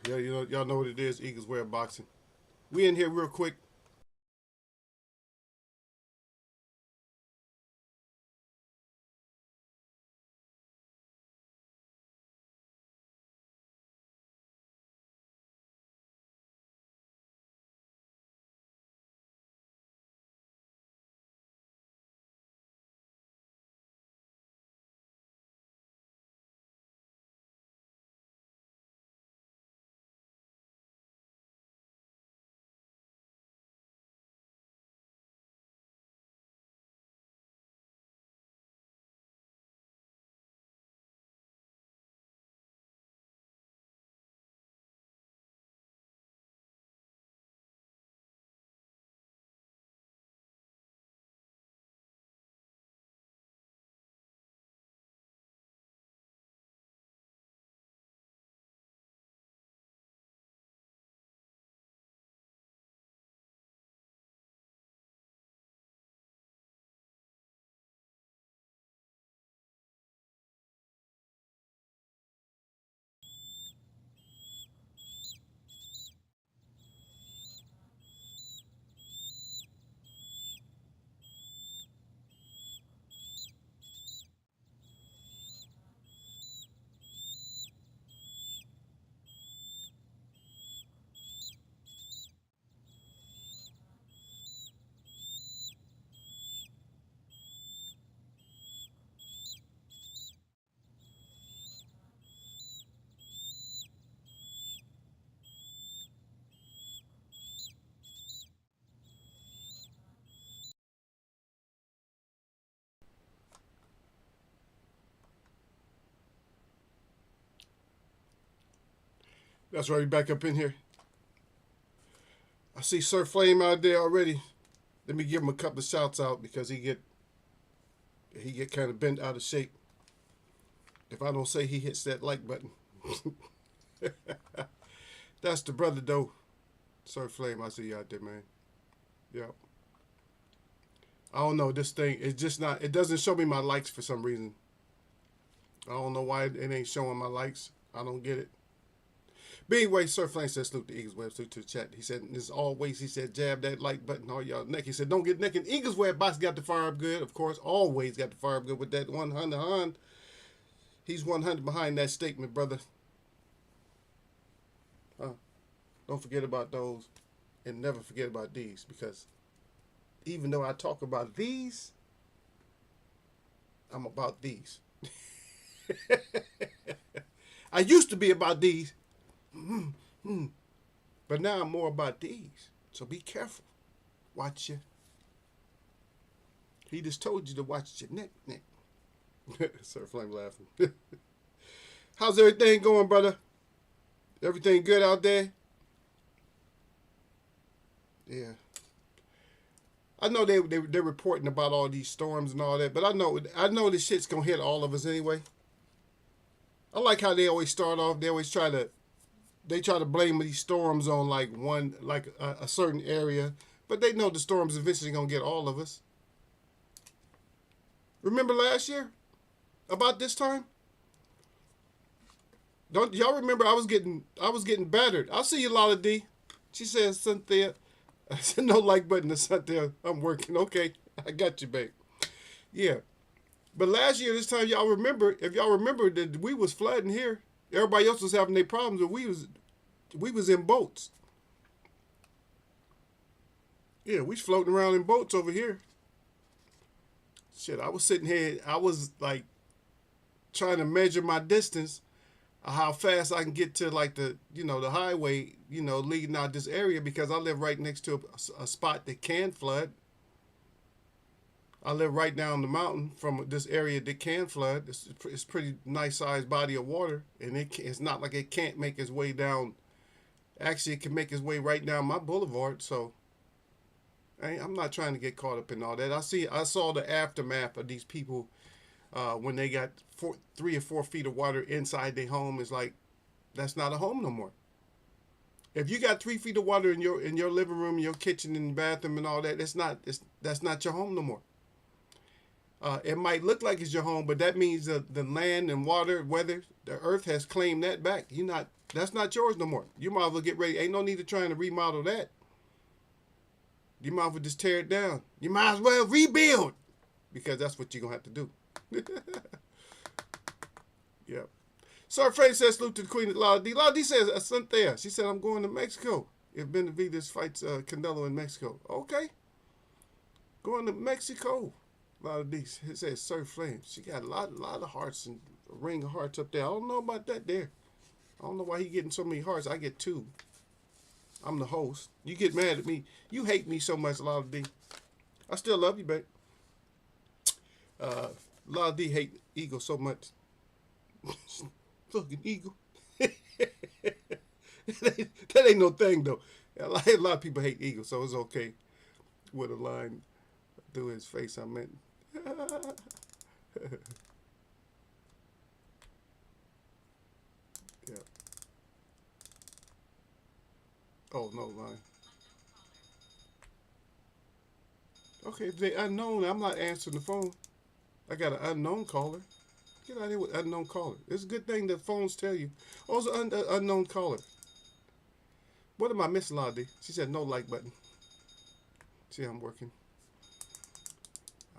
Yeah, y'all know what it is. Eagles wear boxing. We in here real quick. That's right. We back up in here. I see Sir Flame out there already. Let me give him a couple of shouts out because he get kind of bent out of shape. If I don't say he hits that like button, that's the brother though. Sir Flame, I see you out there, man. Yeah. I don't know this thing. It's just not. It doesn't show me my likes for some reason. I don't know why it ain't showing my likes. I don't get it. But anyway, Sir Flame said salute the Eagles web, salute to the chat. He said, as always, he said, jab that like button, all y'all neck. He said, don't get neck. And Eagles web box got the fire up good. Of course, always got the fire up good with that 100. He's 100 behind that statement, brother. Don't forget about those and never forget about these because even though I talk about these, I'm about these. I used to be about these, but now I'm more about these. So be careful. Watch your. He just told you to watch your neck. Sir Flame laughing. How's everything going, brother? Everything good out there? Yeah. I know they're reporting about all these storms and all that, but I know this shit's gonna hit all of us anyway. I like how they always start off. They try to blame these storms on like a certain area, but they know the storms eventually gonna get all of us. Remember last year about this time? Don't y'all remember? I was getting battered. I see you, Lala D. She says Cynthia. I said no like button to Cynthia. I'm working. Okay, I got you, babe. Yeah, but last year this time y'all remember? If y'all remember that we was flooding here, everybody else was having their problems, and we was in boats. Yeah, we was floating around in boats over here. Shit, I was sitting here. I was like trying to measure my distance, how fast I can get to like the highway, leading out this area because I live right next to a spot that can flood. I live right down the mountain from this area that can flood. It's pretty nice sized body of water, and it's not like it can't make its way down. Actually, it can make its way right down my boulevard. So I'm not trying to get caught up in all that. I saw the aftermath of these people when they got 3 or 4 feet of water inside their home. Is like that's not a home no more. If you got 3 feet of water in your living room, your kitchen, and bathroom, and all that, that's not your home no more. It might look like it's your home, but that means the land and water, weather, the earth has claimed that back. You not That's not yours no more. You might as well get ready. Ain't no need to trying to remodel that. You might as well just tear it down. You might as well rebuild because that's what you're gonna have to do. Yep. Sir Freddie says salute to the Queen of Lala D. Lala D says Asante. She said I'm going to Mexico. If Benavides fights Canelo in Mexico. Okay. Going to Mexico. A lot of these. It says Sir Flame. She got a lot of hearts and a ring of hearts up there. I don't know about that there. I don't know why he getting so many hearts. I get 2. I'm the host. You get mad at me. You hate me so much, Lala D. I still love you, babe. Lala D hate Eagle so much. Fucking Eagle. that ain't no thing, though. A lot of people hate Eagle, so it's okay with a line through his face. I meant. Yeah. Oh, no line. Okay, if they unknown, I'm not answering the phone. I got an unknown caller. Get out of here with unknown caller. It's a good thing that phones tell you. Oh, it's an unknown caller. What am I missing, Lottie? She said no like button. See, I'm working.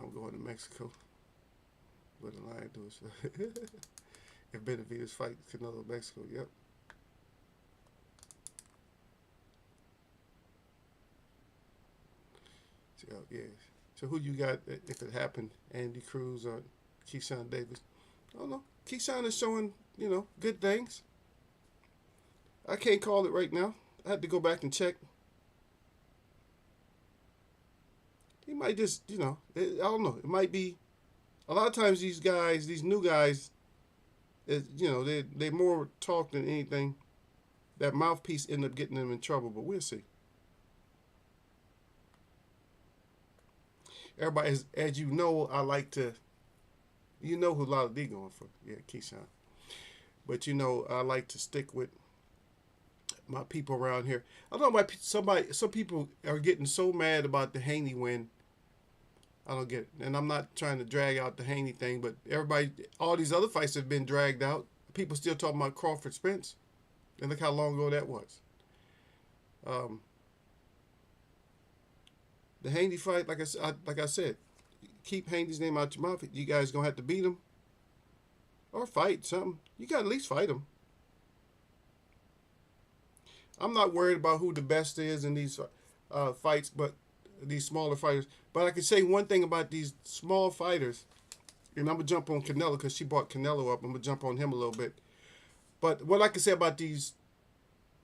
I'm going to Mexico. What the line do is if Benavides fight Canelo Mexico, yep. So, yeah. So who you got if it happened? Andy Cruz or Keyshawn Davis? I don't know. Keyshawn is showing, good things. I can't call it right now. I had to go back and check. He might just, I don't know. It might be. A lot of times these guys, these new guys, they more talk than anything. That mouthpiece end up getting them in trouble, but we'll see. Everybody, as you know, I like to. You know who Lala D going for? Yeah, Keyshawn. But I like to stick with my people around here. I don't know why some people are getting so mad about the Haney win. I don't get it. And I'm not trying to drag out the Haney thing, but all these other fights have been dragged out. People still talking about Crawford Spence. And look how long ago that was. The Haney fight, like I said, keep Haney's name out your mouth. You guys going to have to beat him. Or fight something. You got to at least fight him. I'm not worried about who the best is in these fights, but these smaller fighters. But I can say one thing about these small fighters, and I'm going to jump on Canelo because she brought Canelo up. I'm going to jump on him a little bit. But what I can say about these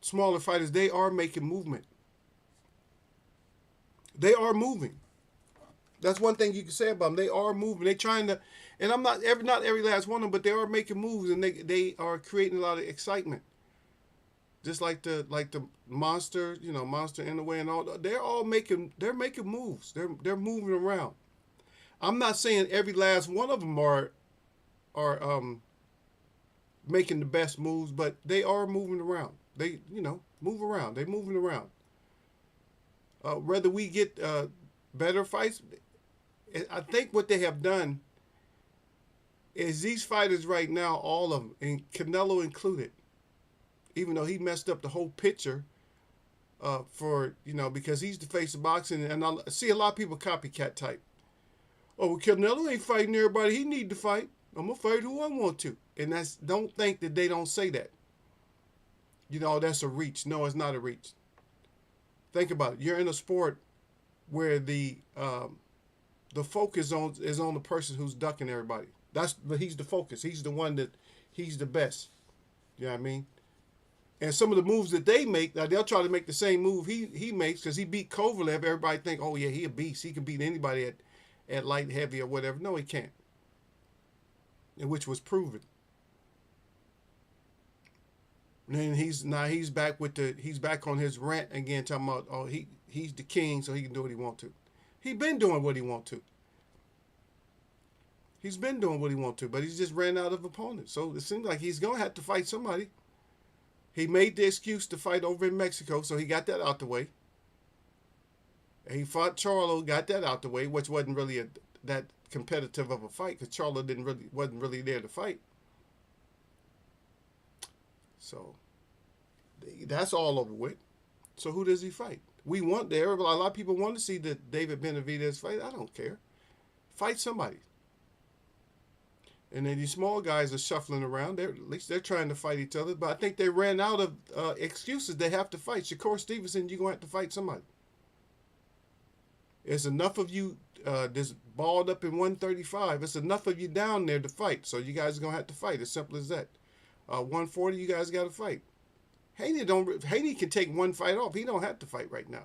smaller fighters, they are making movement. They are moving. That's one thing you can say about them. They are moving. They're trying to, and I'm not every last one of them, but they are making moves and they are creating a lot of excitement. Just like the Monster, Monster in the way and all. They're making moves. They're moving around. I'm not saying every last one of them are making the best moves, but they are moving around. They move around. They're moving around. Whether we get better fights, I think what they have done is these fighters right now, all of them, and Canelo included, even though he messed up the whole picture because he's the face of boxing, and I see a lot of people copycat type. Oh, well, Canelo ain't fighting everybody he need to fight. I'm gonna fight who I want to, and don't think that they don't say that. That's a reach. No, it's not a reach. Think about it. You're in a sport where the focus is on the person who's ducking everybody. But he's the focus. He's the one he's the best. You know what I mean? And some of the moves that they make, now they'll try to make the same move he makes because he beat Kovalev. Everybody think, oh yeah, he a beast. He can beat anybody at light, heavy, or whatever. No, he can't. And which was proven. And he's back on his rant again, talking about he's the king, so he can do what he want to. He's been doing what he want to. But he's just ran out of opponents. So it seems like he's gonna have to fight somebody. He made the excuse to fight over in Mexico, so he got that out the way. He fought Charlo, got that out the way, which wasn't really that competitive of a fight because Charlo wasn't really there to fight. So that's all over with. So who does he fight? We want there. A lot of people want to see the David Benavidez fight. I don't care. Fight somebody. And then these small guys are shuffling around. At least they're trying to fight each other. But I think they ran out of excuses. They have to fight. Shakur Stevenson, you're going to have to fight somebody. It's enough of you this balled up in 135. It's enough of you down there to fight. So you guys are going to have to fight. As simple as that. 140, you guys got to fight. Haney can take one fight off. He don't have to fight right now.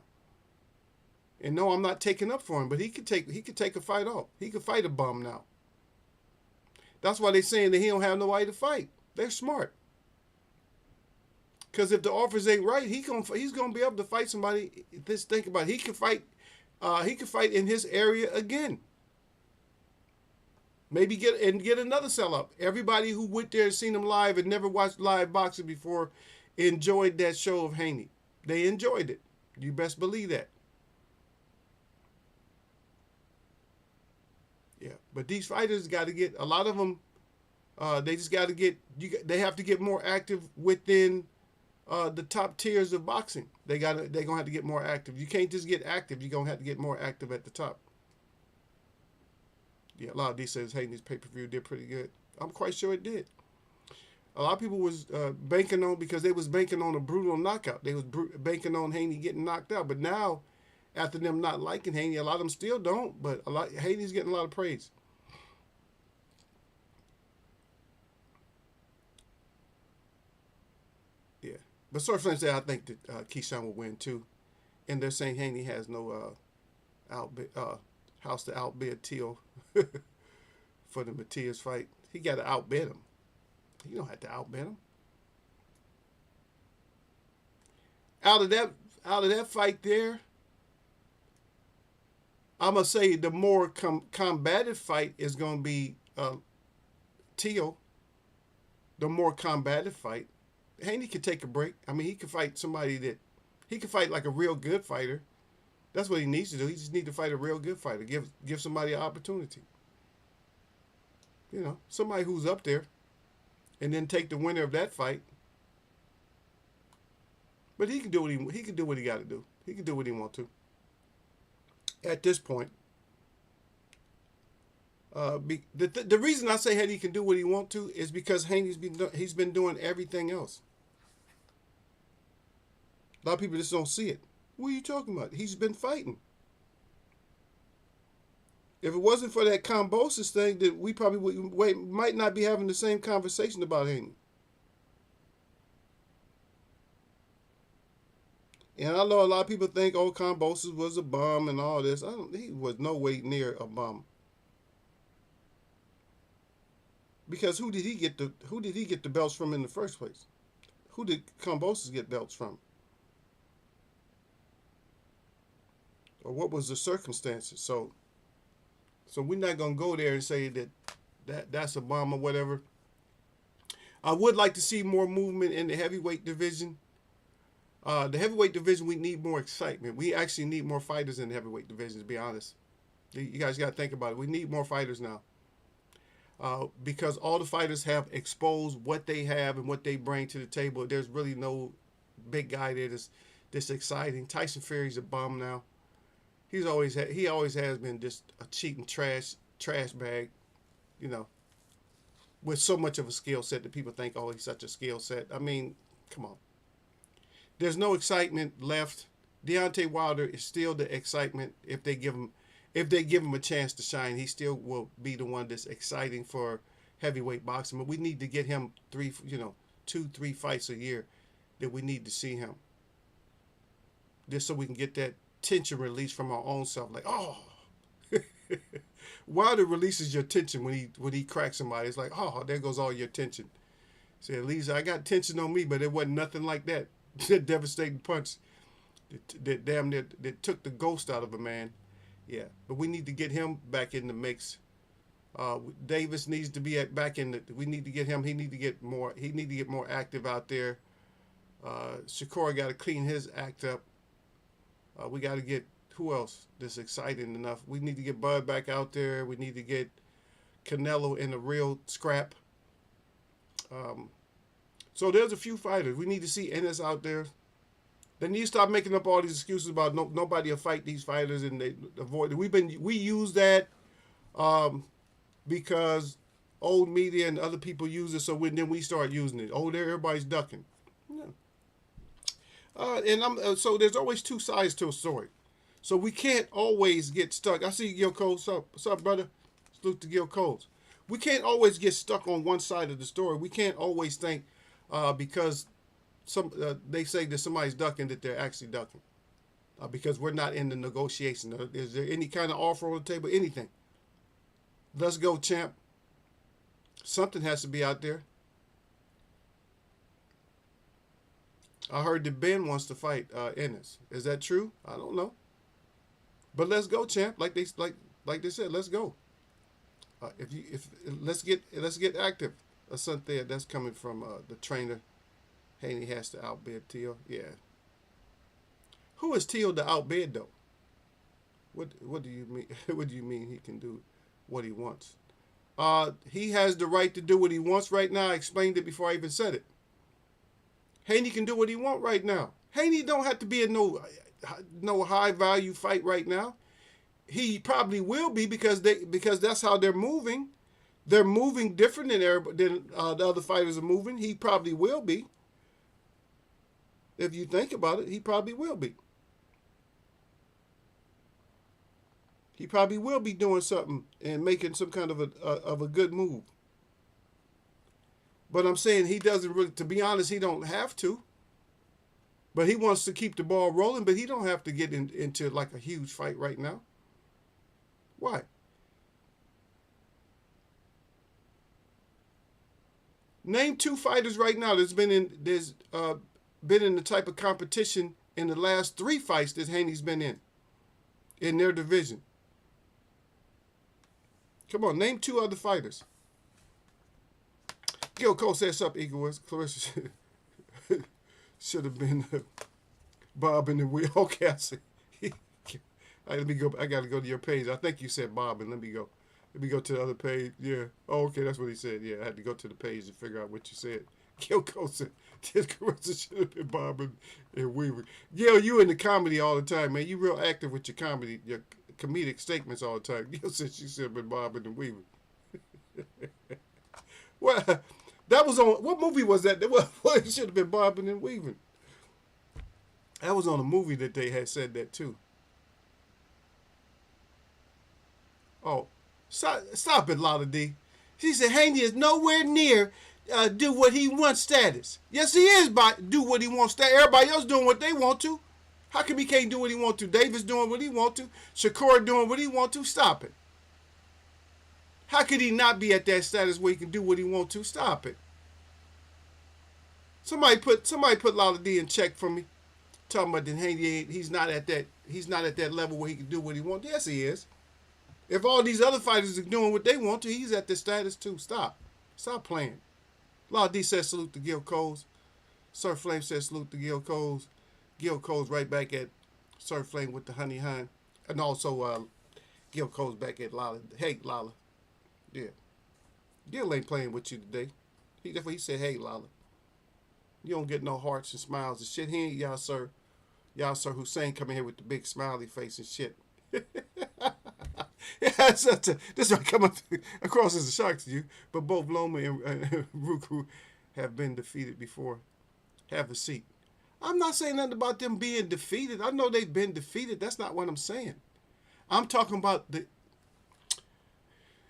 And no, I'm not taking up for him, but he could take a fight off. He could fight a bum now. That's why they're saying that he don't have nobody to fight. They're smart. Because if the offers ain't right, he's gonna be able to fight somebody. Just think about it. He could fight in his area again. Maybe get another sellout. Everybody who went there and seen him live and never watched live boxing before enjoyed that show of Haney. They enjoyed it. You best believe that. Yeah, but these fighters got to get, a lot of them, they just got to get, they have to get more active within the top tiers of boxing. They're going to have to get more active. You can't just get active. You're going to have to get more active at the top. Yeah, a lot of these says Haney's pay-per-view did pretty good. I'm quite sure it did. A lot of people was banking on, because they was banking on a brutal knockout. They was banking on Haney getting knocked out. But now, after them not liking Haney, a lot of them still don't, but Haney's getting a lot of praise. Yeah. But Surfline said I think that Keyshawn will win too. And they're saying Haney has no house to outbid Teal for the Matias fight. He got to outbid him. You don't have to outbid him. Out of that fight there, I'm going to say the more combative fight is going to be Teal. The more combative fight. Haney could take a break. I mean, he could fight somebody he could fight like a real good fighter. That's what he needs to do. He just needs to fight a real good fighter. Give somebody an opportunity. You know, somebody who's up there. And then take the winner of that fight. But he can do what he got to do. He can do what he wants to. At this point, the reason I say Haney can do what he wants to is because he's been doing everything else. A lot of people just don't see it. What are you talking about? He's been fighting. If it wasn't for that Kambosos thing, that we probably might not be having the same conversation about Haney. And I know a lot of people think, oh, Kambosos was a bum and all this. He was no way near a bum. Because who did he get the belts from in the first place? Who did Kambosos get belts from? Or what was the circumstances? So we're not gonna go there and say that's a bum or whatever. I would like to see more movement in the heavyweight division. The heavyweight division, we need more excitement. We actually need more fighters in the heavyweight division, to be honest. You guys got to think about it. We need more fighters now. Because all the fighters have exposed what they have and what they bring to the table. There's really no big guy there that's exciting. Tyson Fury's a bum now. He always has been just a cheating trash bag, you know, with so much of a skill set that people think, oh, he's such a skill set. I mean, come on. There's no excitement left. Deontay Wilder is still the excitement. If they give him a chance to shine, he still will be the one that's exciting for heavyweight boxing. But we need to get him 2-3 fights a year that we need to see him. Just so we can get that tension released from our own self. Like, oh, Wilder releases your tension when he cracks somebody. It's like, oh, there goes all your tension. See, at least I got tension on me, but it wasn't nothing like that. That devastating punch that damn near that took the ghost out of a man. Yeah, but we need to get him back in the mix. Davis needs to be back in the. We need to get him. He need to get more. He need to get more active out there. Shakur got to clean his act up. We got to get who else that's exciting enough? We need to get Bud back out there. We need to get Canelo in a real scrap. Um, so there's a few fighters. We need to see Ennis out there. They need to stop making up all these excuses about nobody will fight these fighters and they avoid it. We use that um, because old media and other people use it. So then we start using it. Oh, there everybody's ducking. Yeah. So there's always two sides to a story. So we can't always get stuck. I see Gil Cole. What's up, brother? Salute to Gil Coles. We can't always get stuck on one side of the story. We can't always think because they say that somebody's ducking that they're actually ducking. Because we're not in the negotiation. Is there any kind of offer on the table? Anything. Let's go, champ. Something has to be out there. I heard that Ben wants to fight Ennis. Is that true? I don't know. But let's go, champ. Like they said, let's go. If let's get active. Something that's coming from the trainer. Haney has to outbid Teal. Yeah. Who is Teal to outbid though? What do you mean? What do you mean he can do what he wants? He has the right to do what he wants right now. I explained it before I even said it. Haney can do what he wants right now. Haney don't have to be in no high value fight right now. He probably will be because that's how they're moving. They're moving different than the other fighters are moving. He probably will be. If you think about it, he probably will be. He probably will be doing something and making some kind of a good move. But I'm saying he doesn't really, to be honest, he don't have to. But he wants to keep the ball rolling, but he don't have to get into like a huge fight right now. Why? Name two fighters right now that's been in the type of competition in the last 3 fights that Haney's been in their division. Come on, name 2 other fighters. Gil Cole said something equal. Clarissa should have been Bob and the wheel. Okay, I see. Right, let me go. I got to go to your page. I think you said Bob, and let me go. Let me go to the other page. Yeah. Oh, okay, that's what he said. Yeah, I had to go to the page to figure out what you said. Gil Cole said, this Clarissa should have been Bob and Weaver. Gil, you in the comedy all the time, man. You real active with your comedy, your comedic statements all the time. Gil said she should have been Bob and Weaver. Well, that was on, what movie was that? Well, it should have been Bobbing and Weaving. That was on a movie that they had said that too. Oh, stop it, Lotta D. She said Haney is nowhere near do what he wants status. Yes, he is do what he wants status. Everybody else doing what they want to. How come he can't do what he want to? Davis doing what he want to. Shakur doing what he want to. Stop it. How could he not be at that status where he can do what he want to? Stop it. Somebody put Lotta D in check for me. Talking about that Haney, he's not at that level where he can do what he wants. Yes, he is. If all these other fighters are doing what they want to, he's at the status too. Stop playing. Lotta D says salute to Gil Coles. Sir Flame says salute to Gil Coles. Gil Coles right back at Sir Flame with the honey hun. And also Gil Coles back at Lala. Hey, Lala. Yeah. Gil ain't playing with you today. He said, hey, Lala. You don't get no hearts and smiles and shit. He ain't y'all, sir Hussein coming here with the big smiley face and shit. Yeah, this might come across as a shock to you, but both Loma and Ruku have been defeated before. Have a seat. I'm not saying nothing about them being defeated. I know they've been defeated. That's not what I'm saying. I'm talking about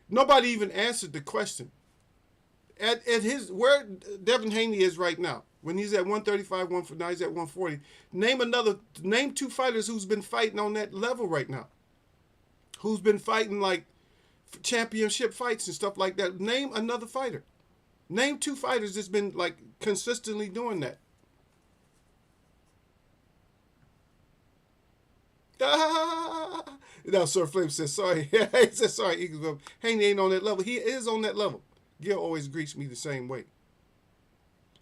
nobody even answered the question. At where Devin Haney is right now, when he's at 135, now he's at 140. Name 2 fighters who's been fighting on that level right now. Who's been fighting like championship fights and stuff like that. Name another fighter. Name 2 fighters that's been like consistently doing that. Now Sir Flame says sorry. He says sorry, Eagles. Haney ain't on that level. He is on that level. Gil always greets me the same way.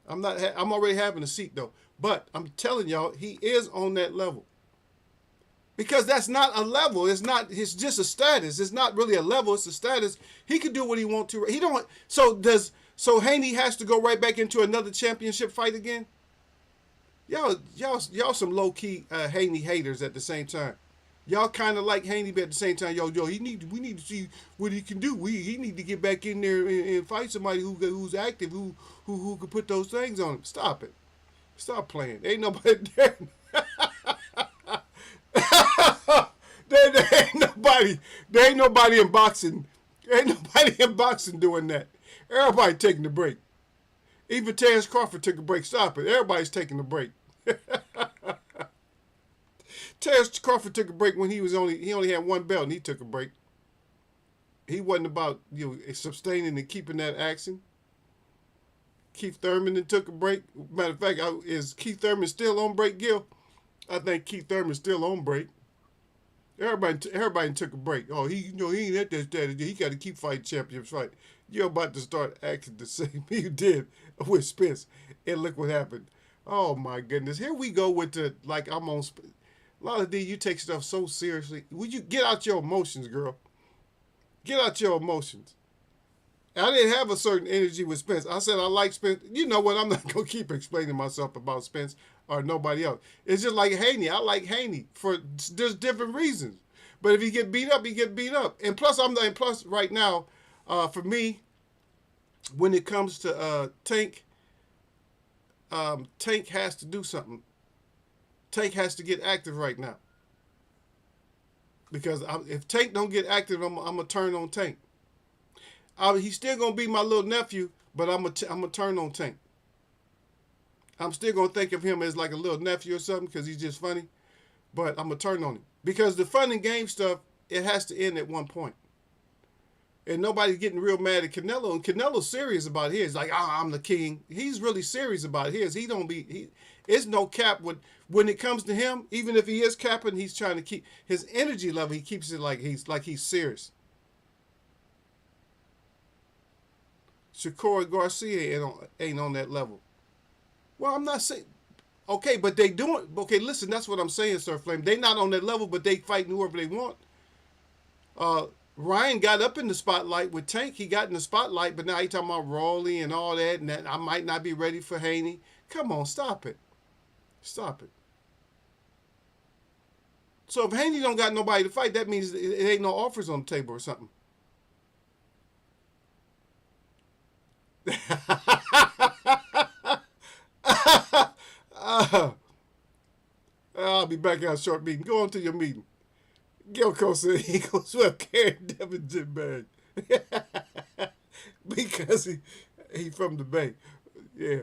I'm already having a seat though. But I'm telling y'all, he is on that level. because that's not a level. It's not. It's just a status. It's not really a level. It's a status. He can do what he wants to. He don't. So Haney has to go right back into another championship fight again. Y'all some low key Haney haters at the same time. Y'all kind of like Haney, but at the same time, we need to see what he can do. He need to get back in there and fight somebody who's active, who can put those things on him. Stop it. Stop playing. Ain't nobody there. There ain't nobody in boxing. Ain't nobody in boxing doing that. Everybody taking a break. Even Terrence Crawford took a break. Stop it. Everybody's taking a break. Terrence Crawford took a break when he only had one belt and he took a break. He wasn't about sustaining and keeping that action. Keith Thurman took a break. Matter of fact, is Keith Thurman still on break, Gil? I think Keith Thurman's still on break. Everybody took a break. Oh, he ain't at that status. He got to keep fighting championships fight. You're about to start acting the same you did with Spence, and look what happened. Oh my goodness, here we go with I'm on. A lot of these, you take stuff so seriously. Would you get out your emotions, girl? Get out your emotions. I didn't have a certain energy with Spence. I said I like Spence. You know what? I'm not going to keep explaining myself about Spence or nobody else. It's just like Haney. I like Haney for just different reasons. But if he get beat up, he get beat up. And plus right now, for me, when it comes to Tank, Tank has to do something. Tank has to get active right now. Because if Tank don't get active, I'm going to turn on Tank. He's still going to be my little nephew, but I'm going to turn on Tank. I'm still going to think of him as like a little nephew or something because he's just funny. But I'm going to turn on him. Because the fun and game stuff, it has to end at one point. And nobody's getting real mad at Canelo. And Canelo's serious about his. Like, I'm the king. He's really serious about his. It's no cap when it comes to him. Even if he is capping, he's trying to keep his energy level. He keeps it like he's serious. Shakur Garcia ain't on that level. Well, I'm not saying. Okay, but they doing. Okay, listen, that's what I'm saying, Sir Flame. They not on that level, but they fighting whoever they want. Ryan got up in the spotlight with Tank. He got in the spotlight, but now he talking about Rawley and all that, and that I might not be ready for Haney. Come on, stop it. Stop it. So if Haney don't got nobody to fight, that means it ain't no offers on the table or something. I'll be back out short meeting. Go on to your meeting. Gilco said he goes well carrying Devin's gym bag. Because he from the Bay. Yeah.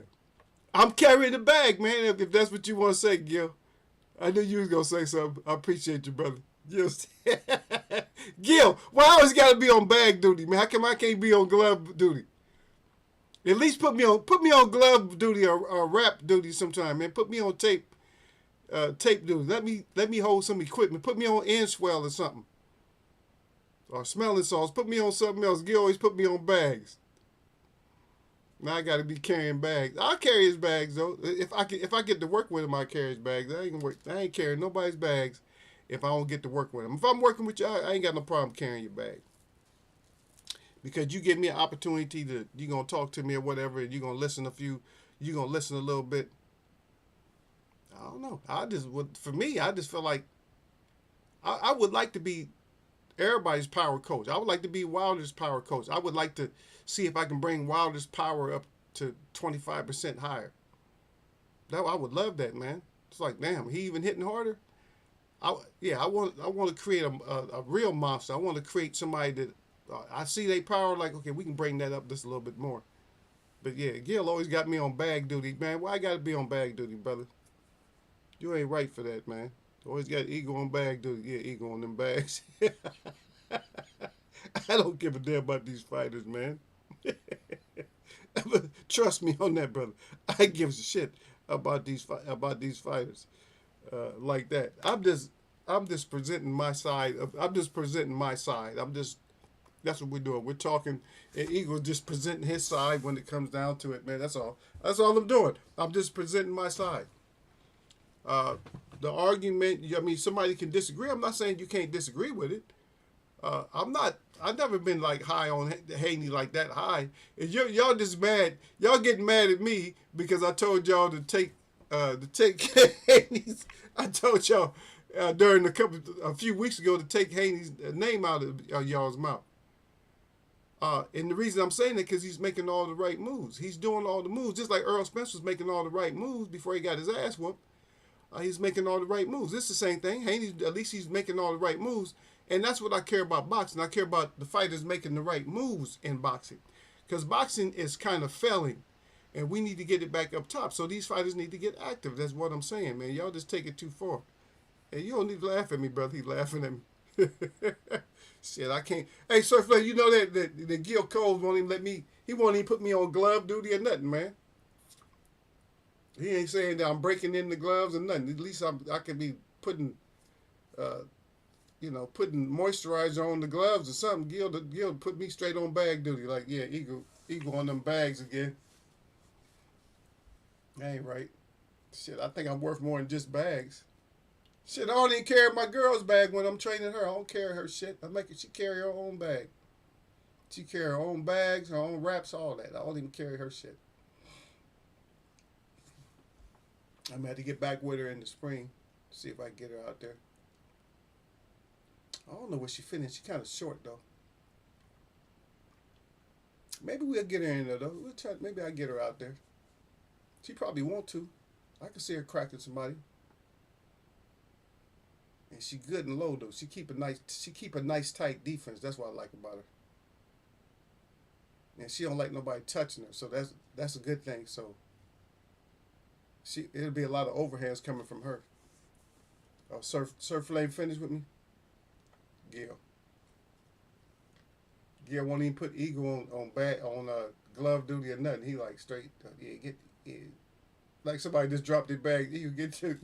I'm carrying the bag, man, if that's what you want to say, Gil. I knew you was going to say something. I appreciate you, brother. Gil, why I always got to be on bag duty, man? How come I can't be on glove duty? At least put me on glove duty or rap duty sometime, man. Put me on tape duty. Let me hold some equipment. Put me on Inswell or something. Or smelling salts. Put me on something else. Gil always put me on bags. Now I gotta be carrying bags. I'll carry his bags though. If I get to work with him, I carry his bags. I ain't carrying nobody's bags if I don't get to work with him. If I'm working with you, I ain't got no problem carrying your bag. Because you give me an opportunity you're gonna talk to me or whatever, and you're gonna listen a little bit. I don't know. For me, I just feel like I would like to be everybody's power coach. I would like to be Wilder's power coach. I would like to see if I can bring Wilder's power up to 25% higher. I would love that, man. It's like, damn, he even hitting harder. I want to create a real monster. I want to create somebody that I see their power. Like, okay, we can bring that up just a little bit more. But yeah, Gil always got me on bag duty, man. Why I got to be on bag duty, brother? You ain't right for that, man. Always got ego on bag duty. Yeah, ego on them bags. I don't give a damn about these fighters, man. Trust me on that, brother. I give a shit about these fighters like that. I'm just presenting my side. That's what we're doing. We're talking, and Eagle's just presenting his side when it comes down to it, man. That's all. That's all I'm doing. I'm just presenting my side. The argument, I mean, somebody can disagree. I'm not saying you can't disagree with it. I'm not. I've never been like high on Haney like that high. And y'all just mad. Y'all getting mad at me because I told y'all to take Haney's. I told y'all during a few weeks ago to take Haney's name out of y'all's mouth. And the reason I'm saying that because he's making all the right moves. He's doing all the moves, just like Earl Spence was making all the right moves before he got his ass whooped. He's making all the right moves. This is the same thing. Haney, at least he's making all the right moves. And that's what I care about boxing. I care about the fighters making the right moves in boxing. Because boxing is kind of failing. And we need to get it back up top. So these fighters need to get active. That's what I'm saying, man. Y'all just take it too far. And you don't need to laugh at me, brother. He's laughing at me. Shit, I can't. Hey, Surf Lady, you know that Gil Cole won't even let me, he won't even put me on glove duty or nothing, man. He ain't saying that I'm breaking in the gloves or nothing. At least I could be putting, putting moisturizer on the gloves or something. Gil put me straight on bag duty. Like, yeah, Eagle on them bags again. That ain't right. Shit, I think I'm worth more than just bags. Shit, I don't even carry my girl's bag when I'm training her. I don't carry her shit. I make her, she carry her own bag. She carry her own bags, her own wraps, all that. I don't even carry her shit. I'm going to have to get back with her in the spring. See if I can get her out there. I don't know where she finished. She kind of short, though. Maybe we'll get her in there, though. We'll try. Maybe I'll get her out there. She probably want to. I can see her cracking somebody. And she good and low, though. She keep a nice tight defense. That's what I like about her. And she don't like nobody touching her. So that's a good thing. So it'll be a lot of overhands coming from her. Surf Flame finished with me? Gil won't even put Eagle on glove duty or nothing. He like straight, like somebody just dropped their bag. You get to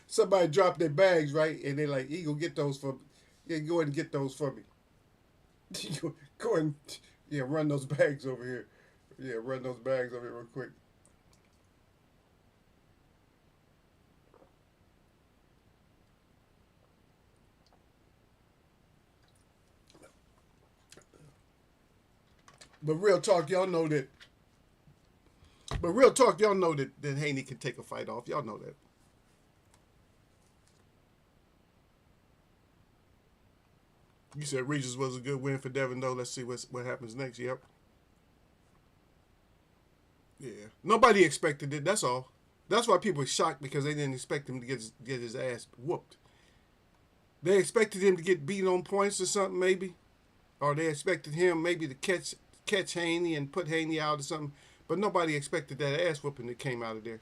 somebody dropped their bags, right? And they like, Eagle, get those for me. Yeah, go ahead and get those for me. Go ahead and run those bags over here. Yeah, run those bags over here real quick. But real talk, y'all know that. That Haney can take a fight off. Y'all know that. You said Regis was a good win for Devin, though. Let's see what happens next. Yep. Yeah. Nobody expected it. That's all. That's why people are shocked, because they didn't expect him to get his ass whooped. They expected him to get beat on points or something, maybe. Or they expected him maybe to catch Haney and put Haney out or something. But nobody expected that ass whooping that came out of there.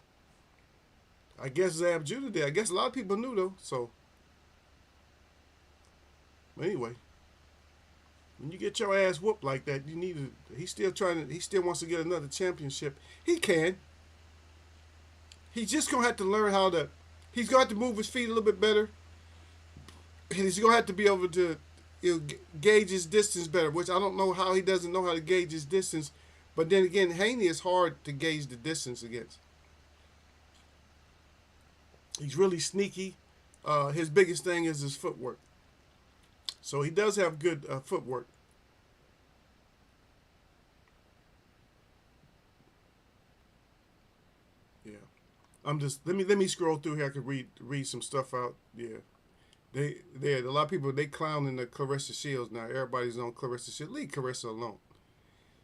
I guess Zab Judah did. I guess a lot of people knew, though. So, anyway, when you get your ass whooped like that, you need to. He still wants to get another championship. He can. He's just gonna have to learn how to. He's gonna have to move his feet a little bit better. And he's gonna have to be able to gauge his distance better, which I don't know how he doesn't know how to gauge his distance. But then again, Haney is hard to gauge the distance against. He's really sneaky. His biggest thing is his footwork. So he does have good footwork. Yeah. Let me scroll through here. I can read some stuff out. Yeah. A lot of people, they clowning the Clarissa Shields now. Everybody's on Clarissa Shields. Leave Clarissa alone.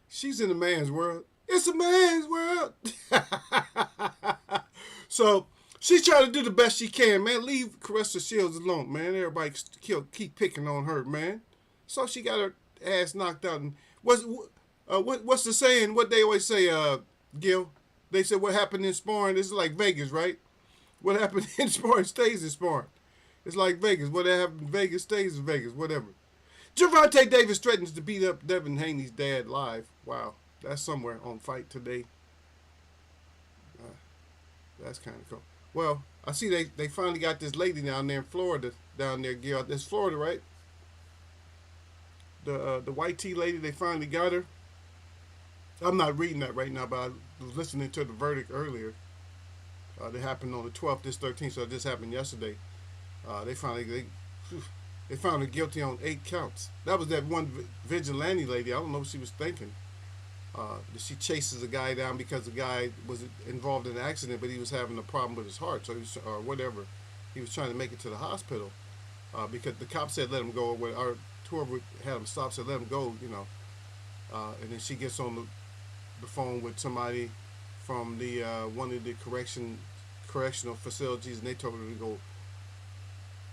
She's in a man's world. It's a man's world. So she's trying to do the best she can, man. Leave Clarissa Shields alone, man. Everybody keep picking on her, man. So she got her ass knocked out. And what's the saying? What they always say, Gil? They said what happened in sparring. This is like Vegas, right? What happened in sparring stays in sparring. It's like Vegas. What happened in Vegas stays in Vegas. Whatever. Gervonta Davis threatens to beat up Devin Haney's dad live. Wow. That's somewhere on Fight Today. That's kind of cool. Well, I see they finally got this lady down there in Florida. Down there, Gil. That's Florida, right? The white tea lady, they finally got her. I'm not reading that right now, but I was listening to the verdict earlier. They happened on the 12th, this 13th, so it just happened yesterday. They finally they found her guilty on 8 counts. That was that one vigilante lady. I don't know what she was thinking. She chases a guy down because the guy was involved in an accident, but he was having a problem with his heart, so he was, or whatever. He was trying to make it to the hospital because the cop said let him go, or whoever had him stop said let him go, and then she gets on the phone with somebody from the one of the correctional facilities, and they told her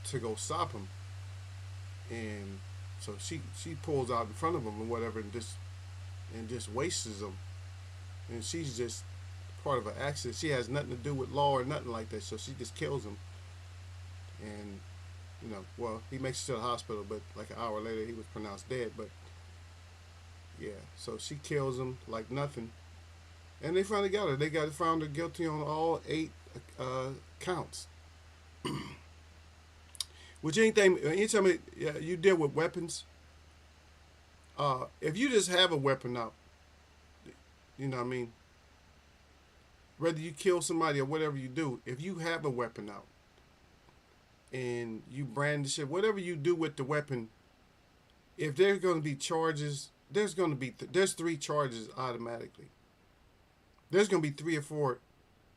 to go stop him, and so she pulls out in front of him or whatever, and just wastes them, and she's just part of an accident. She has nothing to do with law or nothing like that, so she just kills him, and well, he makes it to the hospital, but like an hour later he was pronounced dead. But yeah, so she kills him like nothing, and they finally got her. They found her guilty on all 8 counts. Which anytime you deal with weapons, if you just have a weapon out, you know what I mean. Whether you kill somebody or whatever you do, if you have a weapon out and you brandish it, whatever you do with the weapon, if there's going to be charges, there's 3 charges automatically. There's going to be 3 or 4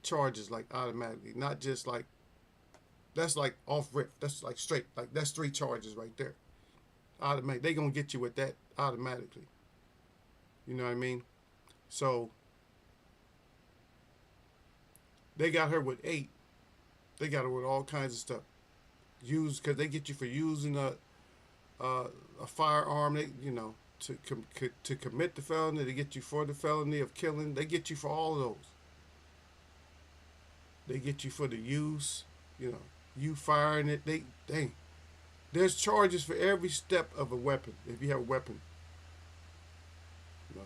charges like automatically, not just like that's like off rip. That's like straight. Like that's 3 charges right there. Automatic. They gonna get you with that automatically. You know what I mean? So they got her with 8. They got her with all kinds of stuff. Because they get you for using a firearm. They to commit the felony. They get you for the felony of killing. They get you for all of those. They get you for the use. You firing it. There's charges for every step of a weapon. If you have a weapon,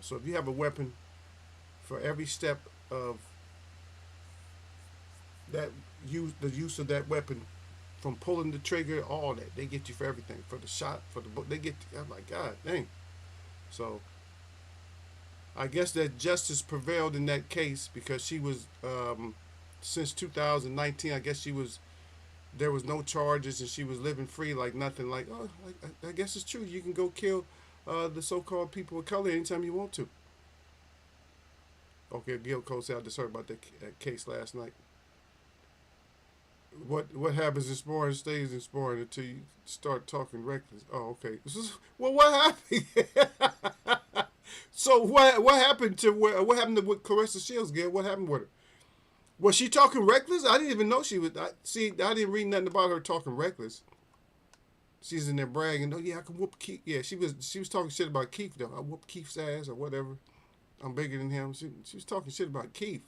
so if you have a weapon, for every step of that the use of that weapon, from pulling the trigger, all that, they get you for everything. For the shot, for the book, they get. I'm like, God dang. So I guess that justice prevailed in that case because she was since 2019. I guess there was no charges and she was living free like nothing. Like, oh, I guess it's true. You can go kill the so-called people of color anytime you want to. Okay, Gil Cole said I just heard about that case last night. What happens in sparring stays in sparring until you start talking reckless. Oh, okay. Well, what happened? So what happened to with Caressa Shields, Gil? What happened with her? Was she talking reckless? I didn't even know she was. I didn't read nothing about her talking reckless. She's in there bragging. Oh yeah, I can whoop Keith. Yeah, she was talking shit about Keith though. I whoop Keith's ass or whatever. I'm bigger than him. She was talking shit about Keith.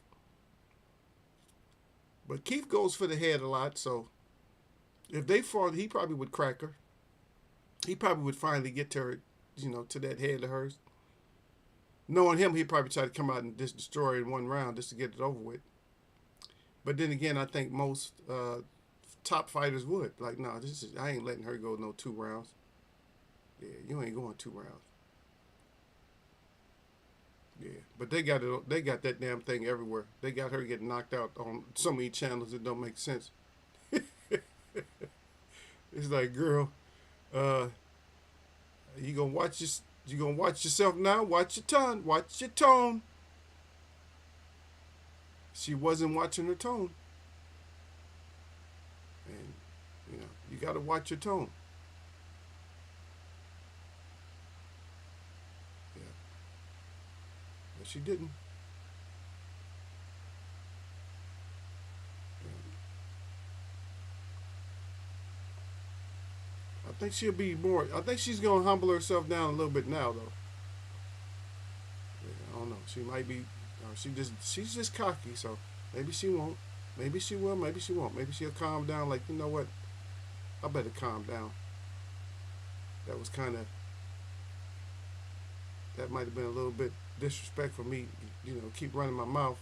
But Keith goes for the head a lot, so if they fought, he probably would crack her. He probably would finally get to her, to that head of hers. Knowing him, he'd probably try to come out and just destroy her in one round just to get it over with. But then again, I think most top fighters would. Like, no, I ain't letting her go no 2 rounds. Yeah, you ain't going 2 rounds. Yeah, but they got that damn thing everywhere. They got her getting knocked out on so many channels that don't make sense. It's like, girl, you gonna watch yourself now? Watch your tongue. Watch your tone. She wasn't watching her tone. And, you got to watch your tone. Yeah. But she didn't. Yeah. I think she'll be more. I think she's going to humble herself down a little bit now, though. Yeah, I don't know. She might be. She's just cocky, so maybe she won't. Maybe she will. Maybe she won't. Maybe she'll calm down. Like, you know what? I better calm down. That was that might have been a little bit disrespectful for me. Keep running my mouth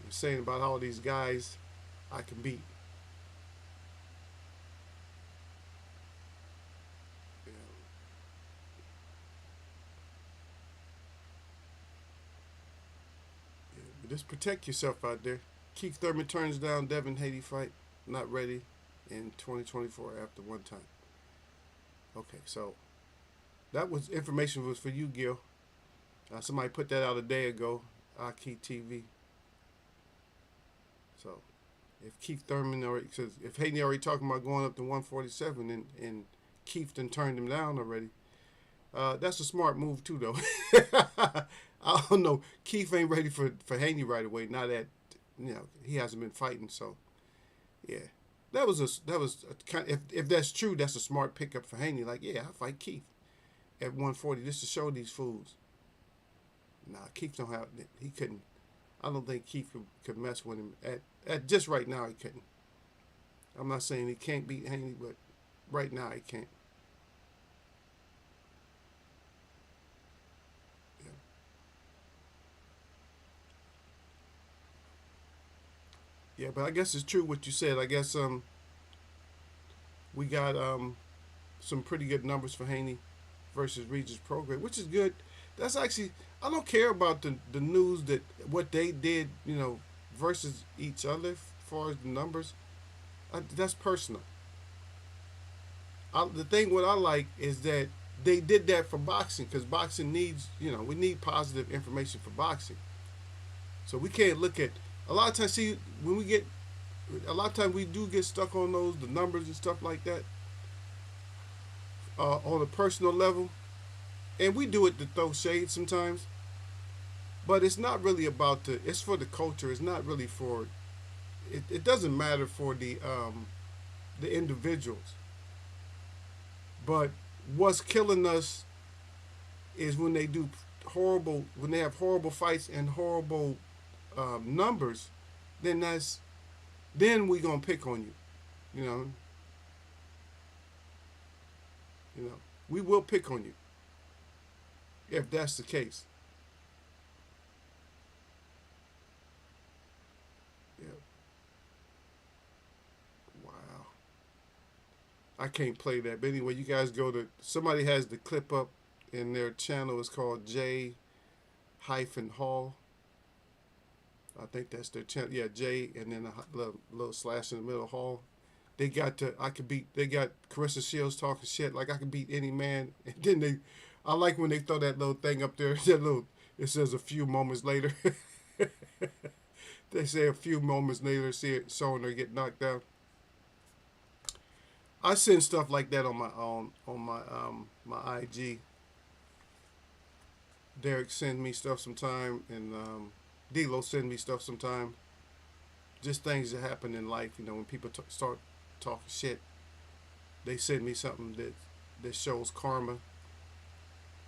and saying about all these guys I can beat. Just protect yourself out there. Keith Thurman turns down Devin Haney fight. Not ready in 2024 after one time. Okay, so that was information was for you, Gil. Somebody put that out a day ago. Aki TV. So if Keith Thurman already says if Haney already talking about going up to 147 and Keith done turned him down already, that's a smart move too, though. I don't know. Keith ain't ready for Haney right away. Not at he hasn't been fighting, so yeah. That was a kind. If that's true, that's a smart pickup for Haney. Like, yeah, I fight Keith at 140 just to show these fools. Nah, Keith don't have. He couldn't. I don't think Keith could mess with him at just right now. He couldn't. I'm not saying he can't beat Haney, but right now he can't. Yeah. Yeah, but I guess it's true what you said. I guess we got some pretty good numbers for Haney versus Regis Prograis, which is good. That's actually I don't care about the news that what they did, versus each other as far as the numbers. That's personal. The thing what I like is that they did that for boxing because boxing needs we need positive information for boxing. So we can't look at a lot of times. See when we get a lot of times we do get stuck on the numbers and stuff like that on a personal level, and we do it to throw shade sometimes. But it's not really about it's for the culture. It's not really for. It doesn't matter for the individuals. But what's killing us is when they do when they have horrible fights and horrible numbers, then we gonna pick on you. We will pick on you if that's the case. Yeah. Wow. I can't play that. But anyway, you guys go to somebody has the clip up in their channel. It's called J hyphen Hall. I think that's their channel. Yeah, J and then a little slash in the middle Hall. They got they got Carissa Shields talking shit like I can beat any man. And then I like when they throw that little thing up there. It says a few moments later. They say a few moments later, see it showing her get knocked down. I send stuff like that on my IG. Derek send me stuff sometime, and D'Lo send me stuff sometime. Just things that happen in life, when people start talking shit, they send me something that shows karma.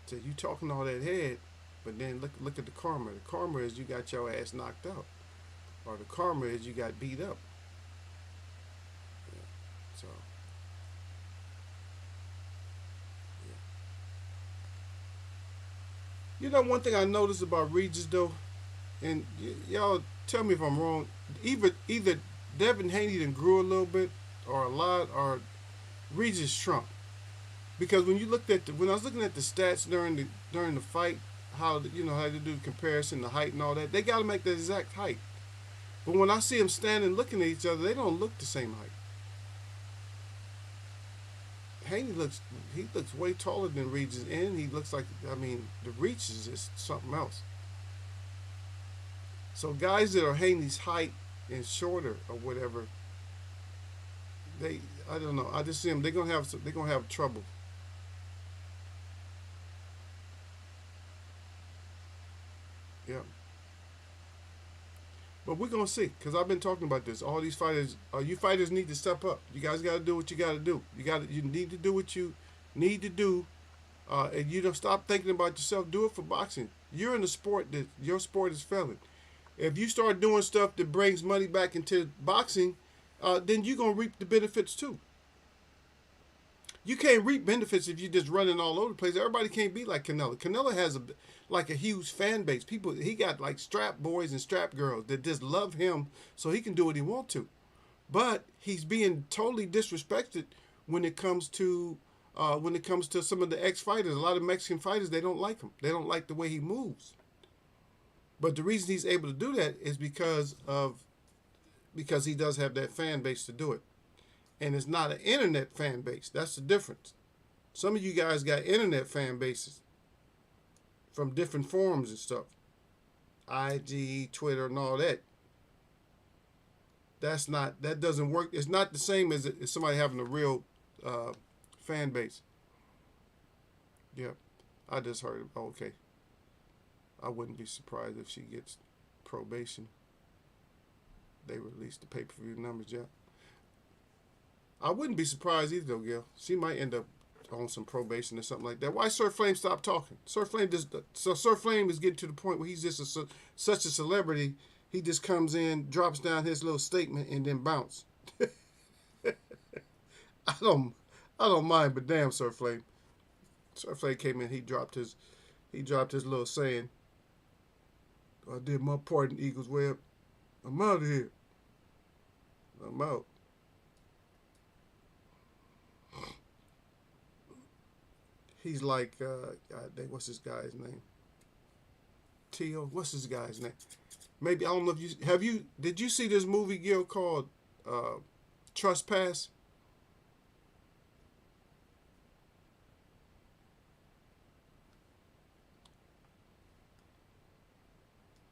Say you talking all that head, but then look at the karma. The karma is you got your ass knocked out, or the karma is you got beat up. Yeah. So. One thing I noticed about Regis though, and y'all tell me if I'm wrong. Either Devin Haney done grew a little bit, or a lot, or Regis shrunk. Because when I was looking at the stats during the fight, how they do the comparison, the height and all that, they got to make the exact height. But when I see them standing looking at each other, they don't look the same height. Haney looks way taller than Regis, and he looks like the reach is just something else. So guys that are Haney's height and shorter or whatever, I don't know. I just see them. They're gonna have trouble. Yeah. But we're gonna see, because I've been talking about this. All these fighters, you fighters need to step up. You guys got to do what you got to do. You need to do what you need to do, and you don't stop thinking about yourself. Do it for boxing. You're in a sport that your sport is failing. If you start doing stuff that brings money back into boxing, then you're gonna reap the benefits too. You can't reap benefits if you're just running all over the place. Everybody can't be like Canelo. Canelo has a huge fan base. He got like strap boys and strap girls that just love him, so he can do what he wants to. But he's being totally disrespected when it comes to some of the ex-fighters. A lot of Mexican fighters, they don't like him. They don't like the way he moves. But the reason he's able to do that is because of because he does have that fan base to do it. And it's not an internet fan base. That's the difference. Some of you guys got internet fan bases from different forums and stuff. IG, Twitter, and all that. That doesn't work. It's not the same as somebody having a real fan base. Yeah, I just heard. Oh, okay, I wouldn't be surprised if she gets probation. They released the pay-per-view numbers, yeah. I wouldn't be surprised either, though, Gil. She might end up on some probation or something like that. Why Sir Flame stopped talking? Sir Flame is getting to the point where he's just such a celebrity. He just comes in, drops down his little statement, and then bounce. I don't mind, but damn, Sir Flame. Sir Flame came in. He dropped his little saying. I did my part in Eagles Web. I'm out of here. I'm out. He's like, what's this guy's name? Tio, what's this guy's name? Maybe, I don't know if did you see this movie, Gil, called Trespass?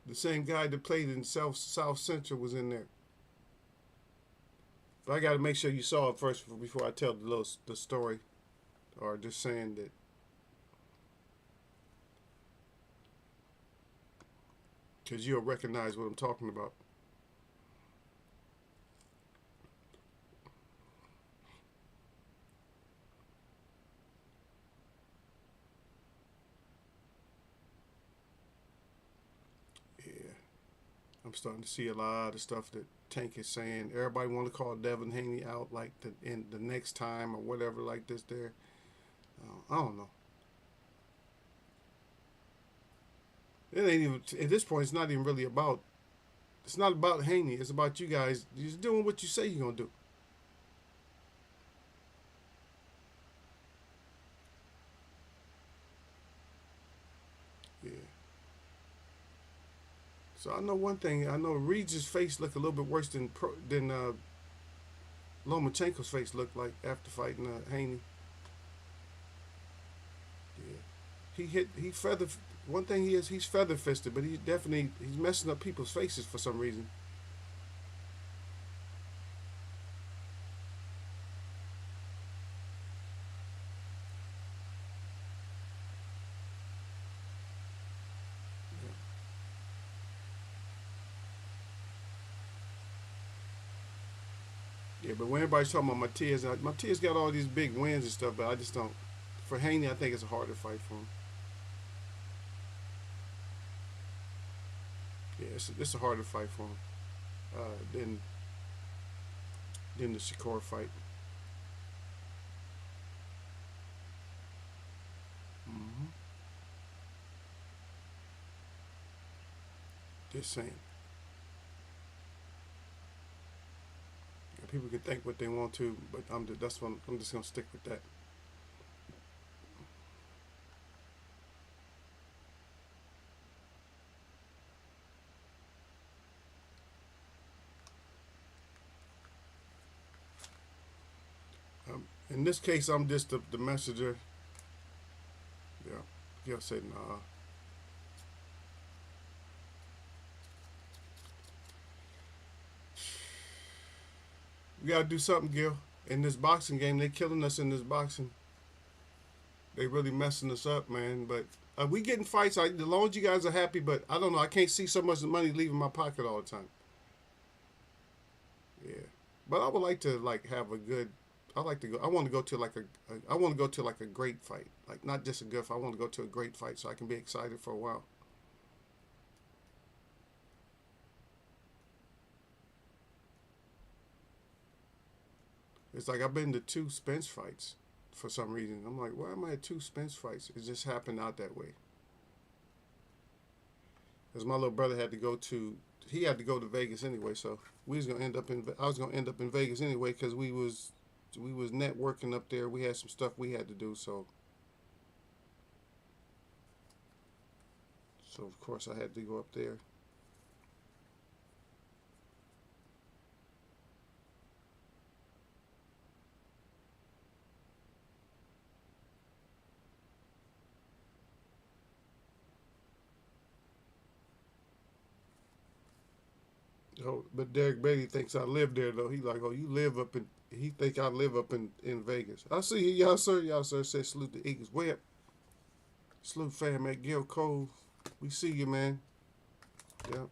The same guy that played in South Central was in there. But I got to make sure you saw it first before I tell the story, or just saying that. Because you'll recognize what I'm talking about. Yeah. I'm starting to see a lot of stuff that Tank is saying. Everybody want to call Devin Haney out like in the next time or whatever like this there. I don't know. It ain't even, at this point, it's not even really about, it's not about Haney. It's about you guys. You're doing what you say you're going to do. Yeah. So I know one thing. I know Regis' face looked a little bit worse than Lomachenko's face looked like after fighting Haney. Yeah. He feather. One thing he's feather fisted, but he's messing up people's faces for some reason. Yeah, but when everybody's talking about Matias got all these big wins and stuff, but I just don't. For Haney, I think it's a harder fight for him. Yeah, it's a harder fight for him than the Shakur fight. Mm-hmm. Just saying. Yeah, people can think what they want to, but I'm just gonna stick with that. In this case, I'm just the messenger. Yeah, Gil said nah. We gotta do something, Gil. In this boxing game, they killing us in this boxing. They really messing us up, man. But we getting fights. As long as you guys are happy, but I don't know. I can't see so much money leaving my pocket all the time. Yeah, but I would like to have a good. I like to go. I want to go to I want to go to a great fight, like not just a good fight. I want to go to a great fight so I can be excited for a while. It's like I've been to two Spence fights for some reason. I'm like, why am I at two Spence fights? It just happened out that way. Because my little brother had to go to, he had to go to Vegas anyway, so we was gonna end up in. I was gonna end up in Vegas anyway because we was networking up there. We had some stuff we had to do, so of course I had to go up there. Oh, but Derek Beatty thinks I live there though. He like, oh, you live up in. He think I live up in Vegas. I see you, y'all sir. Y'all sir said salute the Eagles. Web. Salute fam at Gil Cove. We see you, man. Yeah.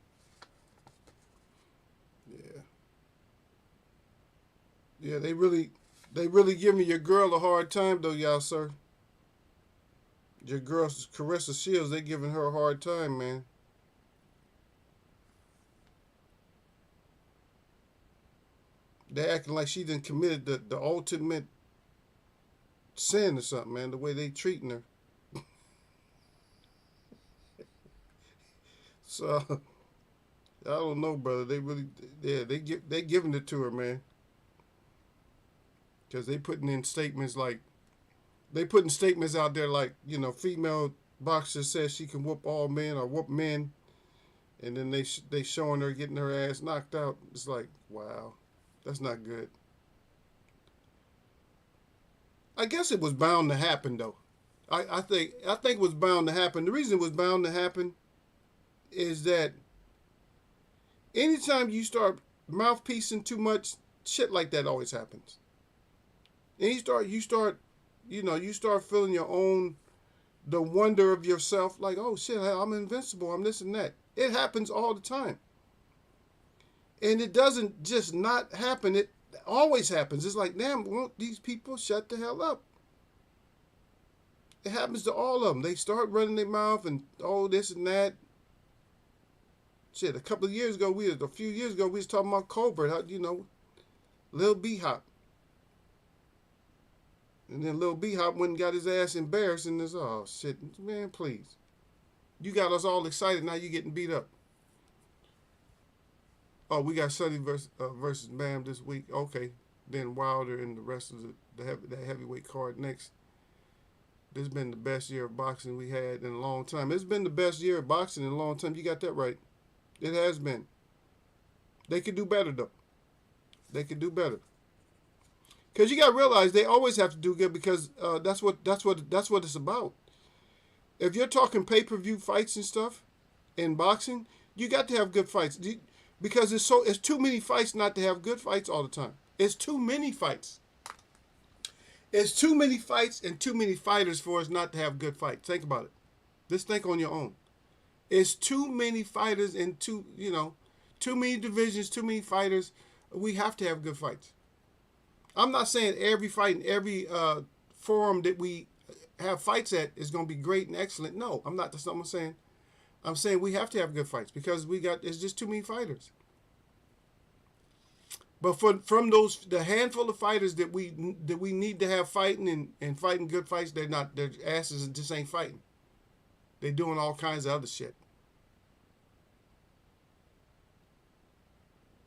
Yeah. Yeah, they really giving your girl a hard time though, y'all sir. Your girl Carissa Shields, they giving her a hard time, man. They acting like she done committed the ultimate sin or something, man. The way they treating her. So I don't know, brother. They really, yeah, they giving it to her, man. Because they putting in statements like they putting statements out there like female boxer says she can whoop all men or whoop men, and then they showing her getting her ass knocked out. It's like, wow, that's not good. I guess it was bound to happen though. I think it was bound to happen. The reason it was bound to happen is that anytime you start mouthpiecing too much, shit like that always happens. And you start feeling your own, the wonder of yourself, like, oh shit, I'm invincible, I'm this and that. It happens all the time. And it doesn't just not happen, it always happens. It's like, damn, won't these people shut the hell up? It happens to all of them. They start running their mouth and oh, this and that. Shit, a few years ago, we was talking about Colbert, how, Lil B Hop. And then Lil B Hop went and got his ass embarrassed and this, oh shit, man, please. You got us all excited, now you getting beat up. Oh, we got Sonny versus Bam this week. Okay. Then Wilder and the rest of the heavyweight card next. This has been the best year of boxing we had in a long time. It's been the best year of boxing in a long time. You got that right. It has been. They could do better though. They could do better. Because you got to realize they always have to do good because that's what it's about. If you're talking pay-per-view fights and stuff in boxing, you got to have good fights because it's too many fights not to have good fights all the time. It's too many fights. It's too many fights and too many fighters for us not to have good fights. Think about it. Just think on your own. It's too many fighters and too many divisions, too many fighters. We have to have good fights. I'm not saying every fight in every forum that we have fights at is going to be great and excellent. No, I'm not. That's not what I'm saying. I'm saying we have to have good fights because it's just too many fighters. But from the handful of fighters that we need to have fighting and fighting good fights, their asses just ain't fighting. They're doing all kinds of other shit.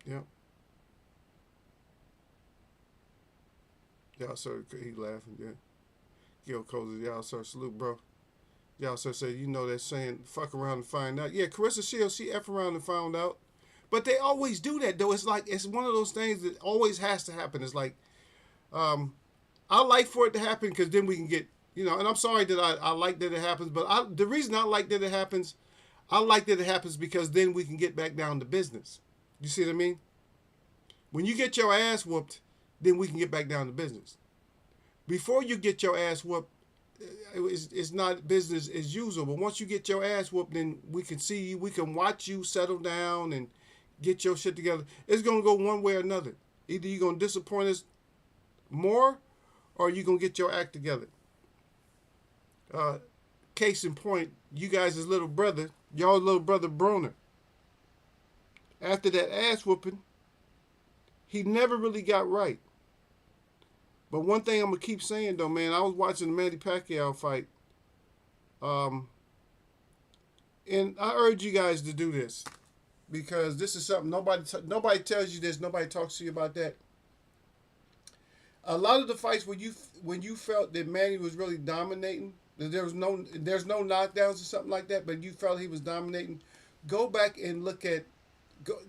Yeah. Y'all sir, he laughing, yeah. Gil Cozy, y'all sir, salute, bro. Y'all sir say, that saying, fuck around and find out. Yeah, Carissa Shields, she F around and found out. But they always do that, though. It's like, it's one of those things that always has to happen. It's like, I like for it to happen because then we can get, and I'm sorry that I like that it happens, but the reason I like that it happens, because then we can get back down to business. You see what I mean? When you get your ass whooped, then we can get back down to business. Before you get your ass whooped, it's not business as usual. But once you get your ass whooped, then we can see you, we can watch you settle down and get your shit together. It's going to go one way or another. Either you're going to disappoint us more or you're going to get your act together. Case in point, you guys' little brother, y'all little brother Broner. After that ass whooping, he never really got right. But one thing I'm going to keep saying, though, man, I was watching the Manny Pacquiao fight. And I urge you guys to do this. Because this is something nobody tells you this. Nobody talks to you about that. A lot of the fights when you felt that Manny was really dominating, that there's no knockdowns or something like that, but you felt he was dominating, go back and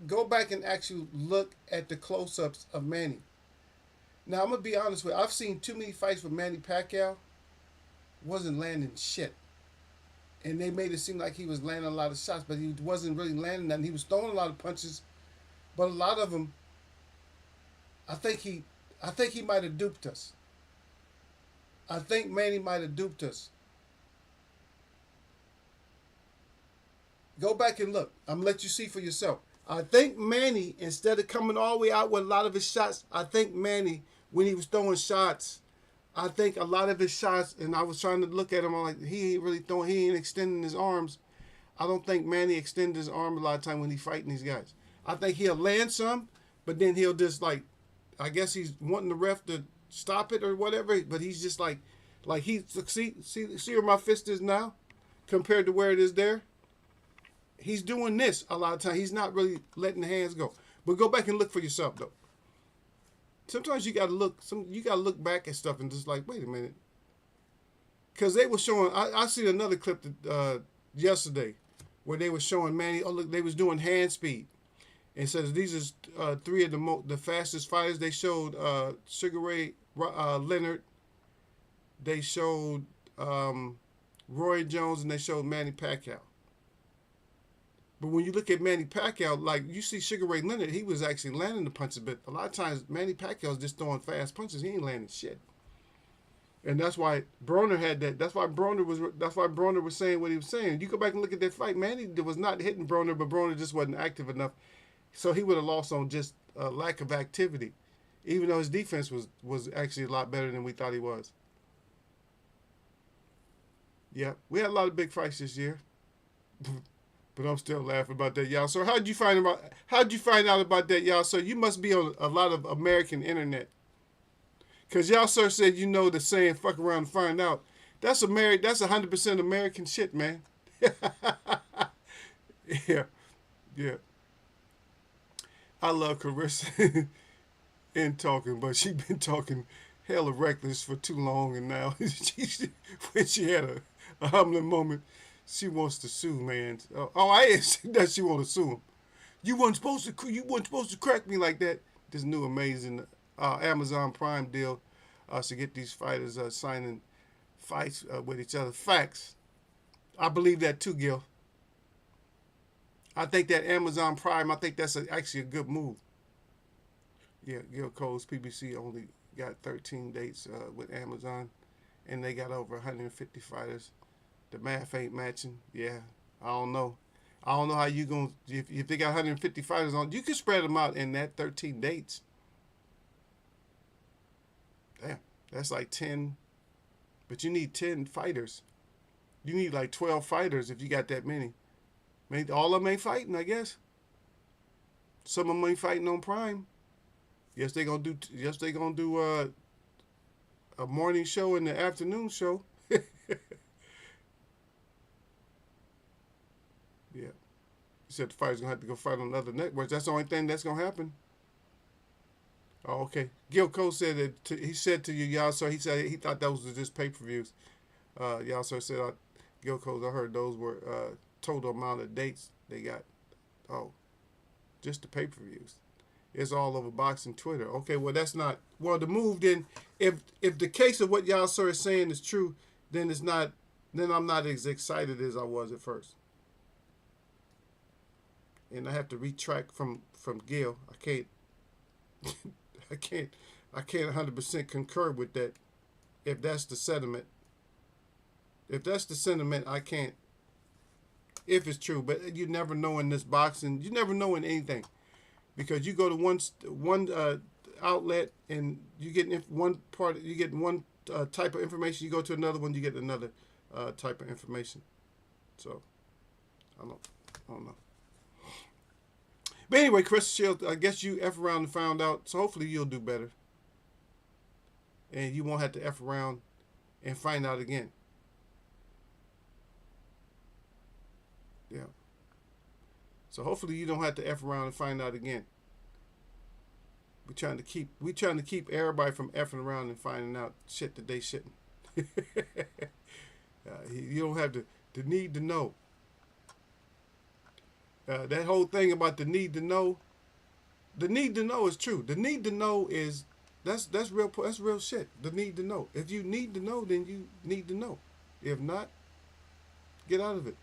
go back and actually look at the close-ups of Manny. Now, I'm going to be honest with you. I've seen too many fights with Manny Pacquiao. Wasn't landing shit. And they made it seem like he was landing a lot of shots, but he wasn't really landing nothing. He was throwing a lot of punches, But a lot of them, I think he, I think he might have duped us. I think Manny might have duped us. Go back and look. I'm gonna let you see for yourself. I think Manny, instead of coming all the way out with a lot of his shots, I think Manny, when he was throwing shots, I think a lot of his shots, and I was trying to look at him, I'm like, he ain't really throwing, he ain't extending his arms. I don't think Manny extends his arm a lot of time when he's fighting these guys. I think he'll land some, but then he'll just like, I guess he's wanting the ref to stop it or whatever, but he's just like he see where my fist is now compared to where it is there. He's doing this a lot of times. He's not really letting the hands go. But go back and look for yourself though. Sometimes you gotta look. You gotta look back at stuff and just like, wait a minute, because they were showing. I seen another clip that, yesterday where they were showing Manny. Oh look, they was doing hand speed. And says these are three of the fastest fighters. They showed Sugar Ray Leonard. They showed Roy Jones, and they showed Manny Pacquiao. But when you look at Manny Pacquiao, like you see Sugar Ray Leonard, he was actually landing the punches, but a lot of times Manny Pacquiao's just throwing fast punches. He ain't landing shit. And that's why Broner had that. That's why Broner was saying what he was saying. You go back and look at that fight. Manny was not hitting Broner, but Broner just wasn't active enough. So he would have lost on just a lack of activity, even though his defense was actually a lot better than we thought he was. Yeah, we had a lot of big fights this year. But I'm still laughing about that, y'all. So how'd you find out about that, y'all? So you must be on a lot of American internet. Cause y'all sir said you know the saying fuck around and find out. That's 100% American shit, man. Yeah. Yeah. I love Carissa in talking, but she been talking hella reckless for too long, and now when she had a humbling moment, she wants to sue, man. Oh, I ain't that she want to sue him. You weren't supposed to crack me like that. This new amazing Amazon Prime deal to get these fighters signing fights with each other. Facts. I believe that too, Gil. I think that Amazon Prime, I think that's actually a good move. Yeah, Gil Cole's PBC only got 13 dates with Amazon, and they got over 150 fighters. The math ain't matching. Yeah, I don't know. I don't know how you going to, if they got 150 fighters on, you can spread them out in that 13 dates. Damn, that's like 10, but you need 10 fighters. You need like 12 fighters if you got that many. Maybe all of them ain't fighting, I guess. Some of them ain't fighting on Prime. Yes, they gonna do a morning show and the afternoon show. Yeah. He said the fighters gonna have to go fight on other networks. That's the only thing that's gonna happen. Oh, okay. Gil Cole said that he said to you, y'all, sir. He said he thought those were just pay-per-views. Y'all, sir said Gil Cole. I heard those were total amount of dates they got. Oh, just the pay-per-views. It's all over boxing Twitter. Okay, well that's not the move. Then if the case of what y'all sir is saying is true, then it's not. Then I'm not as excited as I was at first. And I have to retract from Gil. I can't. I can't 100% concur with that. If that's the sentiment. If that's the sentiment, I can't. If it's true, but you never know in this boxing. You never know in anything, because you go to one outlet and you get one part. You get one type of information. You go to another one, you get another type of information. So I don't know. But anyway, Chris Shields, I guess you F around and found out, so hopefully you'll do better. And you won't have to F around and find out again. Yeah. So hopefully you don't have to F around and find out again. We trying to keep everybody from effing around and finding out shit that they shouldn't. You don't have the need to know. That whole thing about the need to know is true. The need to know is that's real shit. The need to know. If you need to know, then you need to know. If not, get out of it.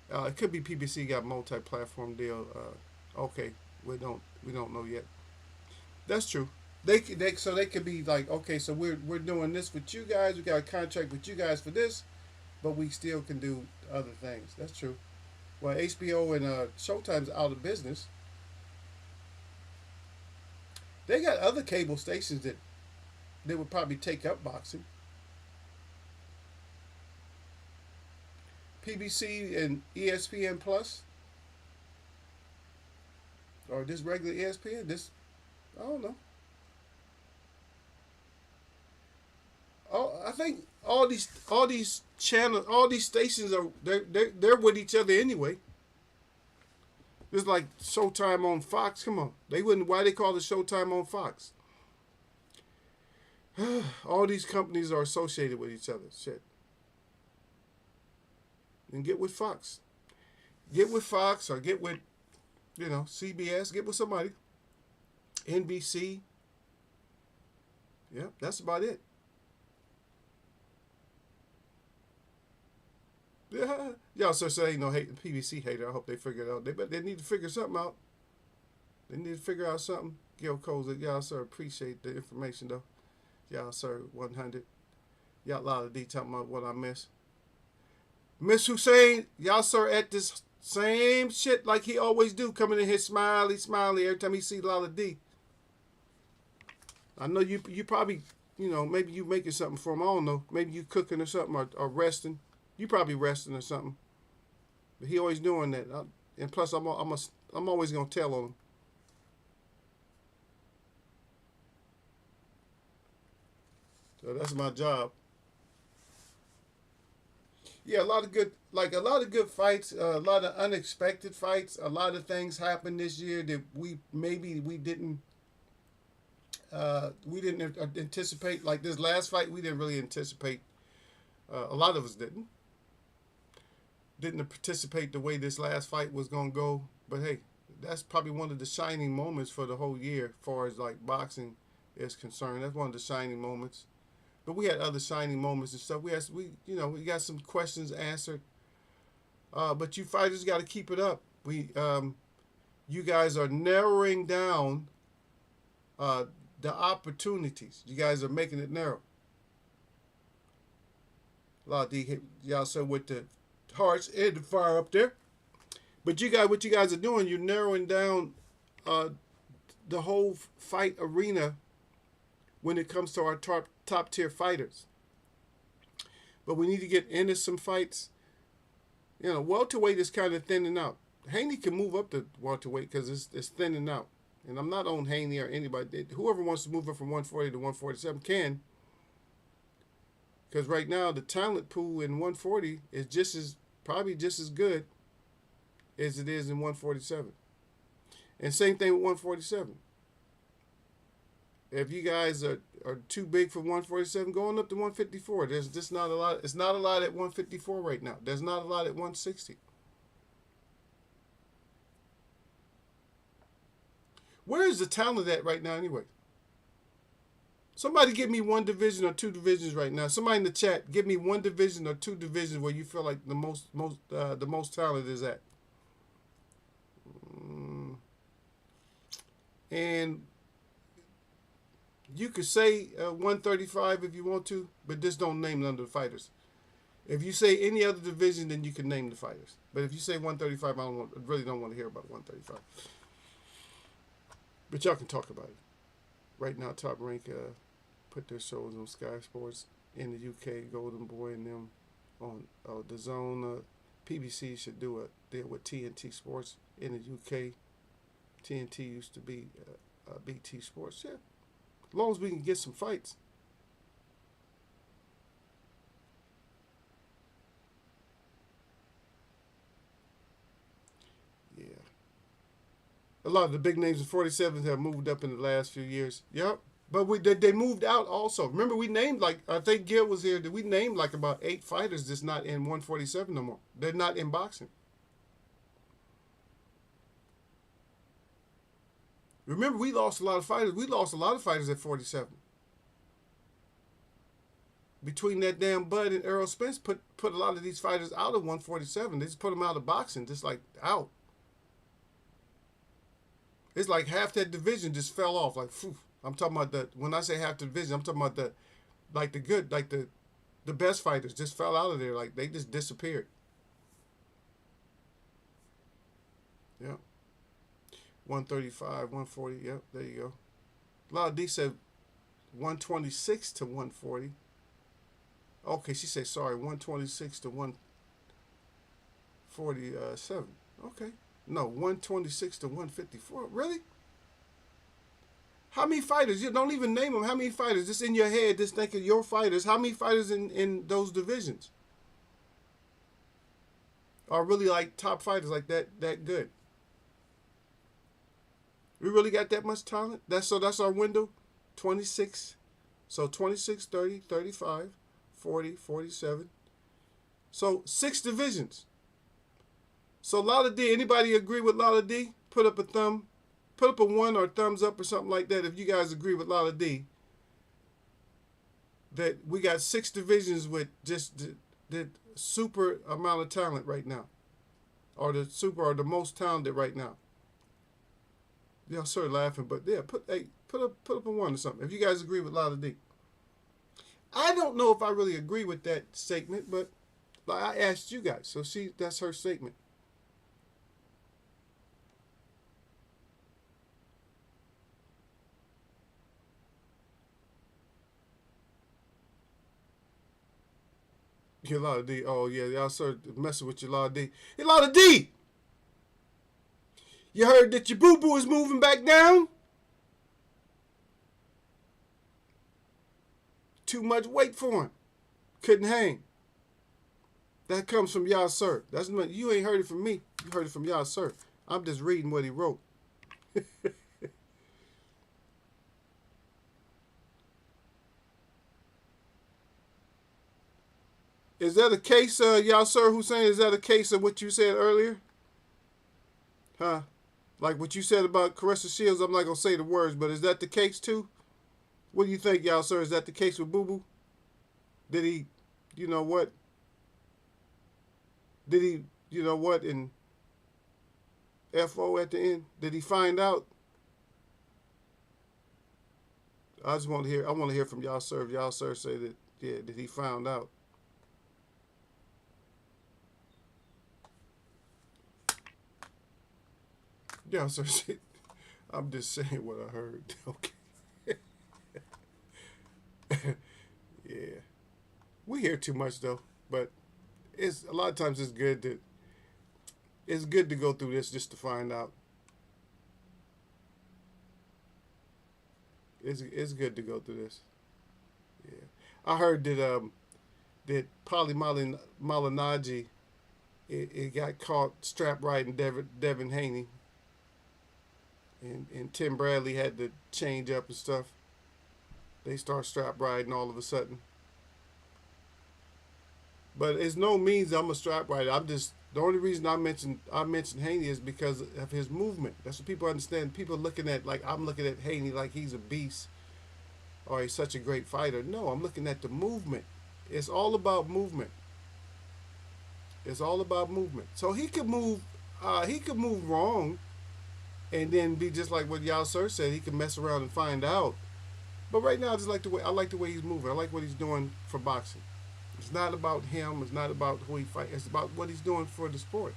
It could be PBC got multi-platform deal. Okay, We don't know yet. That's true. So they could be like, okay, so we're doing this with you guys. We got a contract with you guys for this, but we still can do other things. That's true. Well, HBO and Showtime's out of business. They got other cable stations that they would probably take up boxing. PBC and ESPN Plus, or this regular ESPN. This I don't know. I think all these channels, all these stations are they're with each other anyway. It's like Showtime on Fox. Come on, they wouldn't. Why they call it Showtime on Fox? All these companies are associated with each other. Shit. And get with Fox. Get with Fox or get with, CBS. Get with somebody. NBC. Yeah, that's about it. Yeah, y'all so say no hate the PBC hater. I hope they figure it out. They need to figure something out. They need to figure out something. Gil Coles, y'all sir appreciate the information though. Y'all sir 100. Y'all lot of D talking about what I miss. Miss Hussein, y'all sir at this same shit like he always do, coming in here smiley every time he see Lala D. I know you probably, maybe you making something for him. I don't know. Maybe you cooking or something or resting. You probably resting or something. But he always doing that. And plus, I'm always gonna tell on him. So that's my job. Yeah, a lot of good fights, a lot of unexpected fights. A lot of things happened this year that we didn't anticipate. Like this last fight, we didn't really anticipate. A lot of us didn't participate the way this last fight was gonna go. But hey, that's probably one of the shining moments for the whole year, as far as like boxing is concerned. That's one of the shining moments. But we had other shining moments and stuff. We got some questions answered. But you fighters got to keep it up. You guys are narrowing down the opportunities. You guys are making it narrow. A lot of y'all said with the hearts and the fire up there. But what you guys are doing, you're narrowing down the whole fight arena when it comes to our top tier fighters. But we need to get into some fights. Welterweight is kind of thinning out. Haney can move up to welterweight because it's thinning out. And I'm not on Haney or anybody. Whoever wants to move up from 140 to 147 can. Because right now the talent pool in 140 is probably just as good as it is in 147. And same thing with 147. If you guys are too big for 147, going up to 154. There's just not a lot. It's not a lot at 154 right now. There's not a lot at 160. Where is the talent at right now anyway? Somebody give me one division or two divisions right now. Somebody in the chat, give me one division or two divisions where you feel like the most talent is at. And you could say 135 if you want to, but just don't name none of the fighters. If you say any other division, then you can name the fighters. But if you say 135, I really don't want to hear about 135. But y'all can talk about it. Right now, Top Rank put their shows on Sky Sports in the UK, Golden Boy and them on the Zone. PBC should do a deal with TNT Sports in the UK. TNT used to be BT Sports. Yeah. As long as we can get some fights. Yeah. A lot of the big names in 47 have moved up in the last few years. Yep. But they moved out also. Remember, we named I think Gil was here, that we named about 8 fighters that's not in 147 no more. They're not in boxing. Remember, we lost a lot of fighters. We lost a lot of fighters at 47. Between that damn Bud and Errol Spence put a lot of these fighters out of 147. They just put them out of boxing, just out. It's like half that division just fell off. Like, phew. I'm talking about the when I say half the division, I'm talking about the like the good, like the best fighters just fell out of there. Like they just disappeared. Yeah. 135, 140. Yep, there you go. La D said 126 to 140. Okay, she said sorry, 126 to 147. Okay. No, 126 to 154. Really? How many fighters? You don't even name them. How many fighters? Just in your head, just think of your fighters. How many fighters in those divisions are really like top fighters like that good? We really got that much talent? That's our window. 26. So 26, 30, 35, 40, 47. So 6 divisions. So Lala D, anybody agree with Lala D? Put up a thumb. Put up a 1 or a thumbs up or something like that if you guys agree with Lala D. That we got 6 divisions with just the super amount of talent right now. Or the super or the most talented right now. Y'all sort of laughing, but yeah, put up a 1 or something. If you guys agree with Lala D. I don't know if I really agree with that statement, but like I asked you guys, so that's her statement. Lala D. Oh yeah, y'all started messing with Lala D. Hey Lala D! You heard that your boo-boo is moving back down? Too much weight for him. Couldn't hang. That comes from y'all, sir. That's not, you ain't heard it from me. You heard it from y'all, sir. I'm just reading what he wrote. Is that a case, y'all, sir, Hussein? Is that a case of what you said earlier? Huh? Like what you said about Caressa Shields, I'm not going to say the words, but is that the case too? What do you think, y'all, sir? Is that the case with Boo Boo? Did he, you know what? Did he, you know what, in FO at the end? Did he find out? I want to hear from y'all, sir. If y'all, sir, say that, yeah, did he found out? Y'all, sir, I'm just saying what I heard. Okay. Yeah. We hear too much though, but it's a lot of times it's good to go through this just to find out. It's good to go through this. Yeah. I heard that Polly Malignaggi it got caught strap riding Devin Haney, and Tim Bradley had to change up and stuff. They start strap riding all of a sudden. But it's no means I'm a strap rider. I'm just the only reason I mentioned Haney is because of his movement. That's what people understand. People looking at like I'm looking at Haney like he's a beast or he's such a great fighter. No, I'm looking at the movement. It's all about movement. It's all about movement. So he could move. He could move wrong, and then be just like what y'all sir said. He could mess around and find out. But right now, I just like the way he's moving. I like what he's doing for boxing. It's not about him. It's not about who he fights. It's about what he's doing for the sport.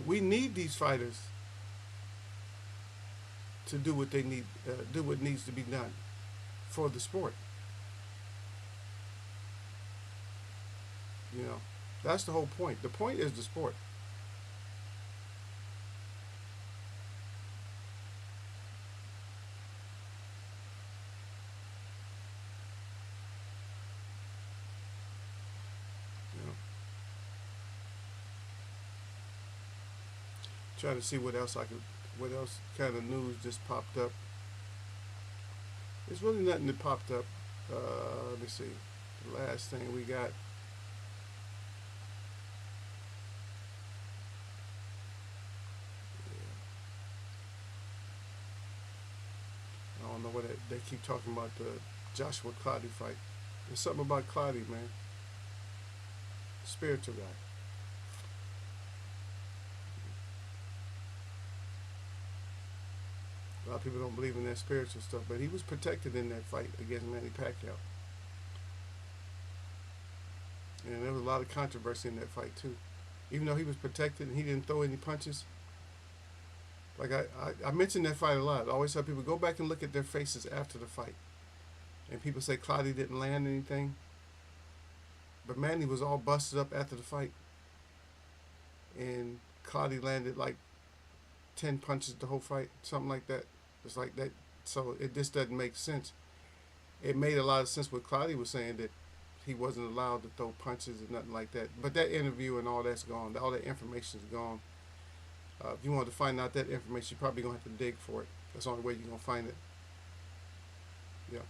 We need these fighters to do what they need, do what needs to be done for the sport. You know, that's the whole point. The point is the sport. You know, trying to see what else kind of news just popped up. There's really nothing that popped up. Let me see. The last thing we got. I don't know what they keep talking about the Joshua Clottey fight. There's something about Clottey, man. Spiritual guy. A lot of people don't believe in that spiritual stuff, but he was protected in that fight against Manny Pacquiao. And there was a lot of controversy in that fight too. Even though he was protected and he didn't throw any punches. Like I mentioned that fight a lot. I always tell people go back and look at their faces after the fight. And people say Clottey didn't land anything. But Manny was all busted up after the fight. And Clottey landed like 10 punches the whole fight. Something like that. It's like that. So it just doesn't make sense. It made a lot of sense what Clottey was saying, that he wasn't allowed to throw punches and nothing like that. But that interview and all that's gone. All that information's gone. If you want to find out that information, you're probably going to have to dig for it. That's the only way you're going to find it. Yeah.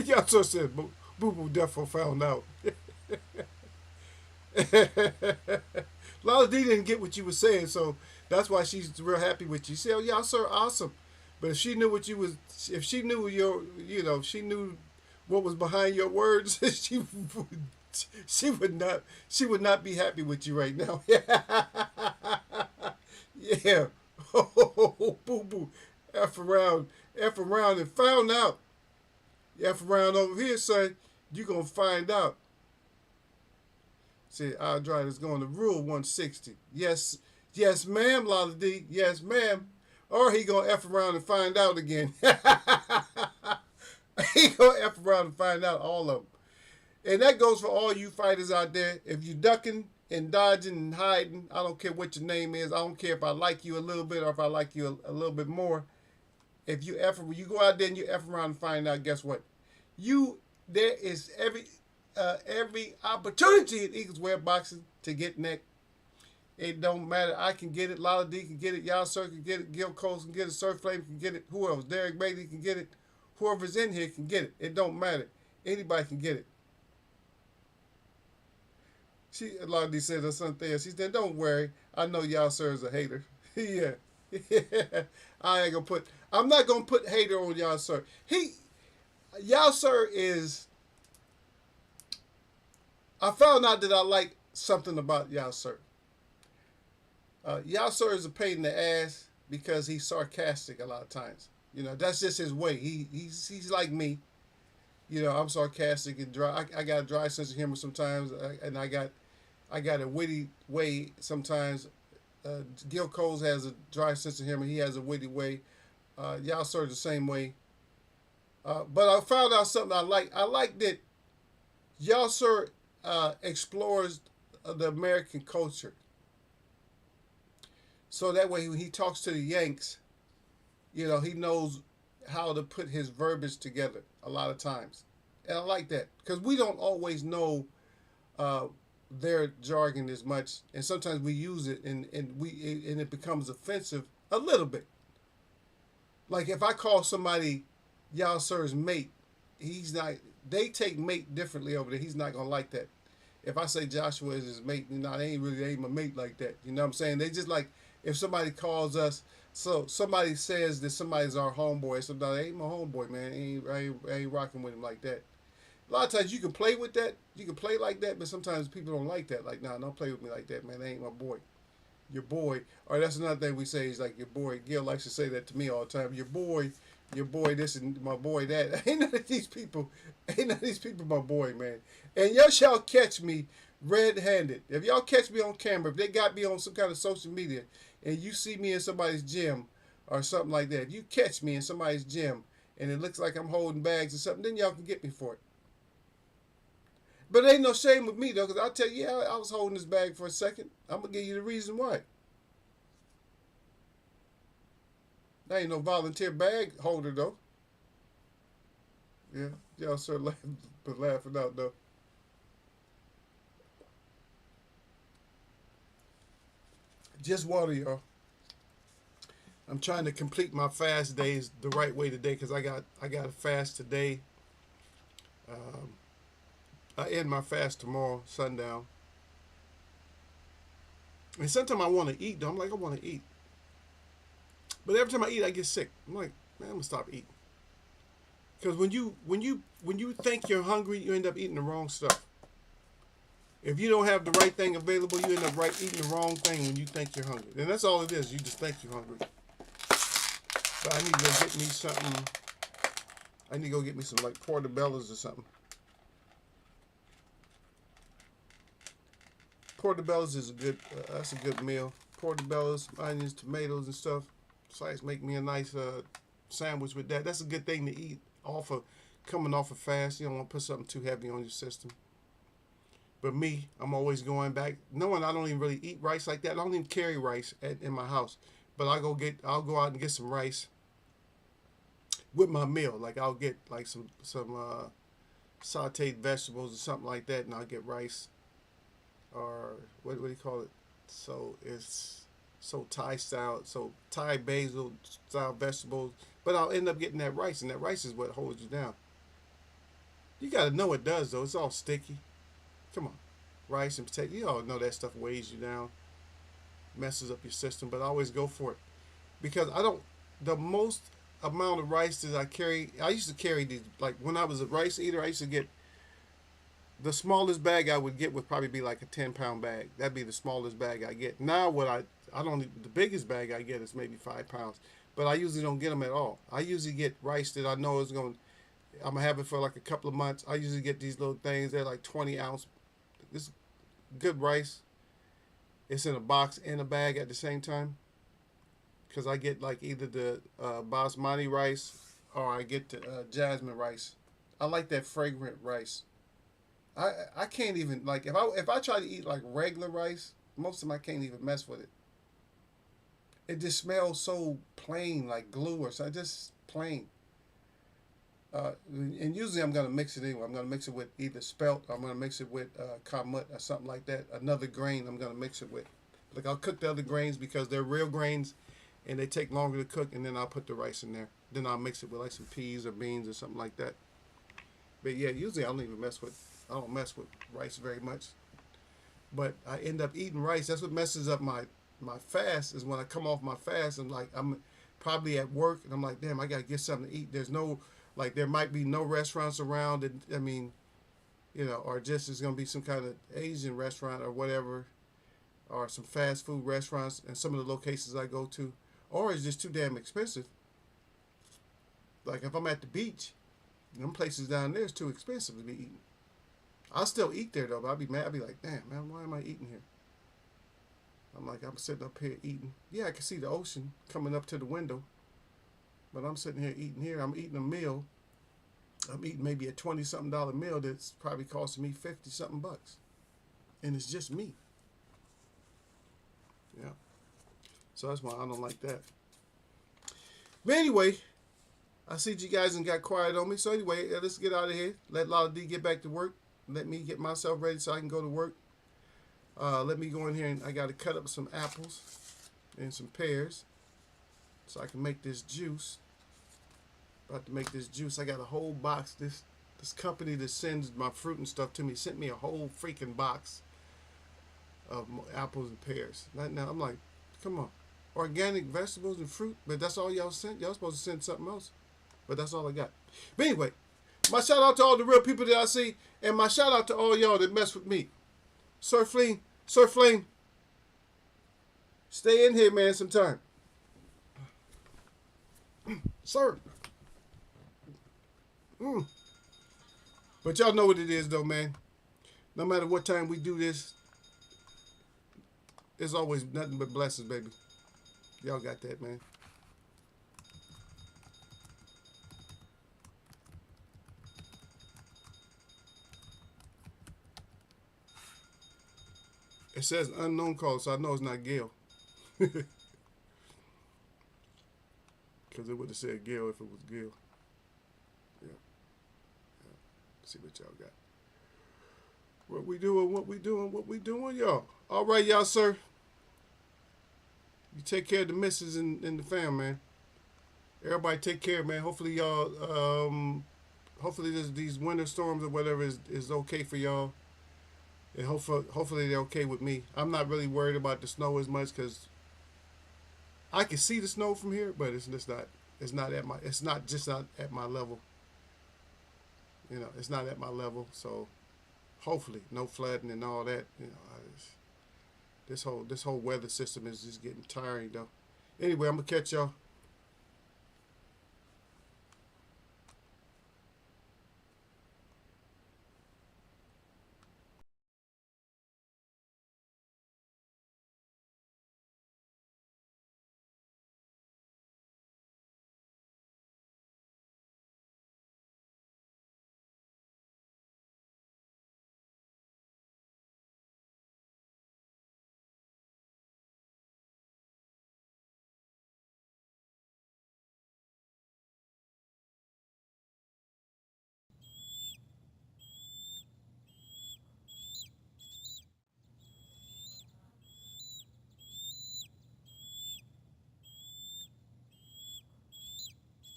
Y'all so said Boo Boo Defo found out. Lala D didn't get what you were saying, so that's why she's real happy with you. She said, "Oh, y'all sir, awesome." But if she knew what you was, if she knew if she knew what was behind your words, she would not be happy with you right now. Yeah. Oh, Boo Boo, f around and found out. F around over here, son, you gonna find out. Say, Aldrade is going to rule 160. Yes, ma'am, Lala D. Yes, ma'am. Or he gonna F around and find out again. He gonna F around and find out, all of them. And that goes for all you fighters out there. If you ducking and dodging and hiding, I don't care what your name is. I don't care if I like you a little bit or if I like you a little bit more. If you go out there and you F around and find out, guess what? There is every opportunity in Eagles Web Boxing to get neck. It don't matter. I can get it. Lala D can get it. Y'all Sir can get it. Gil Coles can get it. Surf Flame can get it. Who else? Derek Bailey can get it. Whoever's in here can get it. It don't matter. Anybody can get it. Lala D said or something there. She said, "Don't worry. I know y'all Sir is a hater." Yeah. I'm not gonna put hater on y'all Sir. Y'all Sir is. I found out that I like something about y'all Sir. Y'all Sir is a pain in the ass because he's sarcastic a lot of times. That's just his way. He's like me. I'm sarcastic and dry. I got a dry sense of humor sometimes, and I got a witty way sometimes. Gil Coles has a dry sense of humor. He has a witty way. Y'all Sir the same way. But I found out something I like. I like that y'all Sir explores the American culture. So that way when he talks to the Yanks, he knows how to put his verbiage together a lot of times. And I like that because we don't always know their jargon as much, and sometimes we use it and it becomes offensive a little bit. Like if I call somebody y'all Sir's mate, they take mate differently over there. He's not gonna like that. If I say Joshua is his mate, they ain't my mate like that. You know what I'm saying? They just like if somebody calls us, so somebody says that somebody's our homeboy, so they ain't my homeboy, man. I ain't rocking with him like that. A lot of times you can play with that, you can play like that, but sometimes people don't like that. Like, nah, don't play with me like that, man. They ain't my boy. Your boy. Or that's another thing we say is like your boy. Gil likes to say that to me all the time. Your boy this and my boy that. Ain't none of these people my boy, man. And y'all shall catch me red-handed. If y'all catch me on camera, if they got me on some kind of social media and you see me in somebody's gym or something like that, you catch me in somebody's gym and it looks like I'm holding bags or something, then y'all can get me for it. But ain't no shame with me, though, because I'll tell you, yeah, I was holding this bag for a second. I'm going to give you the reason why. I ain't no volunteer bag holder, though. Yeah, y'all sure laughing out, though. Just water, y'all. I'm trying to complete my fast days the right way today because I got a fast today. I end my fast tomorrow, sundown. And sometimes I want to eat, though. I'm like, I want to eat. But every time I eat, I get sick. I'm like, man, I'm gonna stop eating. Because when you think you're hungry, you end up eating the wrong stuff. If you don't have the right thing available, you end up eating the wrong thing when you think you're hungry. And that's all it is. You just think you're hungry. But I need to go get me something. I need to go get me some like portobellos or something. Portobellos is a good. That's a good meal. Portobellos, onions, tomatoes, and stuff. Slice make me a nice sandwich with that. That's a good thing to eat coming off a fast. You don't want to put something too heavy on your system. But me, I'm always going back, knowing I don't even really eat rice like that. I don't even carry rice in my house. But I'll go out and get some rice with my meal. Like I'll get like some sauteed vegetables or something like that, and I'll get rice or what do you call it? So it's Thai style, so Thai basil style vegetables. But I'll end up getting that rice, and that rice is what holds you down. You got to know it does though. It's all sticky. Come on, rice and potato. You all know that stuff weighs you down, messes up your system. But I always go for it because I don't. The most amount of rice that I carry, I used to carry these. Like when I was a rice eater, I used to get the smallest bag I would get would probably be like a 10-pound bag. That'd be the smallest bag I get. Now what I don't. The biggest bag I get is maybe 5 pounds. But I usually don't get them at all. I usually get rice that I know is going. I'm gonna have it for like a couple of months. I usually get these little things. They're like 20-ounce. This good rice. It's in a box and a bag at the same time. Because I get like either the basmati rice or I get the jasmine rice. I like that fragrant rice. I can't even like if I try to eat like regular rice, most of them I can't even mess with it. It just smells so plain, like glue or something, just plain. And usually I'm going to mix it anyway. I'm going to mix it with either spelt or I'm going to mix it with kamut or something like that. Another grain I'm going to mix it with. Like I'll cook the other grains because they're real grains and they take longer to cook, and then I'll put the rice in there. Then I'll mix it with like some peas or beans or something like that. But yeah, usually I don't mess with rice very much. But I end up eating rice. That's what messes up my fast is when I come off my fast and like I'm probably at work and I'm like, damn, I got to get something to eat. There's no like there might be no restaurants around. And I mean, or just it's gonna be some kind of Asian restaurant or whatever, or some fast food restaurants. And some of the locations I go to, or it's just too damn expensive. Like if I'm at the beach, them places down there is too expensive to be eating. I'll still eat there though, but I'll be mad. I'll be like, damn man, why am I eating here? I'm like, I'm sitting up here eating. Yeah, I can see the ocean coming up to the window. But I'm sitting here eating here. I'm eating a meal. I'm eating maybe a $20-something meal that's probably costing me $50-something bucks. And it's just me. Yeah. So that's why I don't like that. But anyway, I see you guys and got quiet on me. So anyway, let's get out of here. Let Lala D get back to work. Let me get myself ready so I can go to work. Let me go in here and I got to cut up some apples and some pears so I can make this juice. About to make this juice. I got a whole box. This company that sends my fruit and stuff to me sent me a whole freaking box of apples and pears. Now I'm like, come on, organic vegetables and fruit, but that's all y'all sent. Y'all supposed to send something else, but that's all I got. But anyway, my shout out to all the real people that I see, and my shout out to all y'all that mess with me. Sir Flame, stay in here, man, sometime. Sir. But y'all know what it is, though, man. No matter what time we do this, there's always nothing but blessings, baby. Y'all got that, man. It says unknown call, so I know it's not Gail. Because it would have said Gail if it was Gail. Yeah. Let's see what y'all got. What we doing, y'all. All right, y'all, sir. You take care of the missus and the fam, man. Everybody take care, man. Hopefully y'all, hopefully these winter storms or whatever is okay for y'all. And hopefully they're okay with me. I'm not really worried about the snow as much because I can see the snow from here, but it's not at my level. It's not at my level. So hopefully no flooding and all that. You know, this whole weather system is just getting tiring though. Anyway, I'm gonna catch y'all.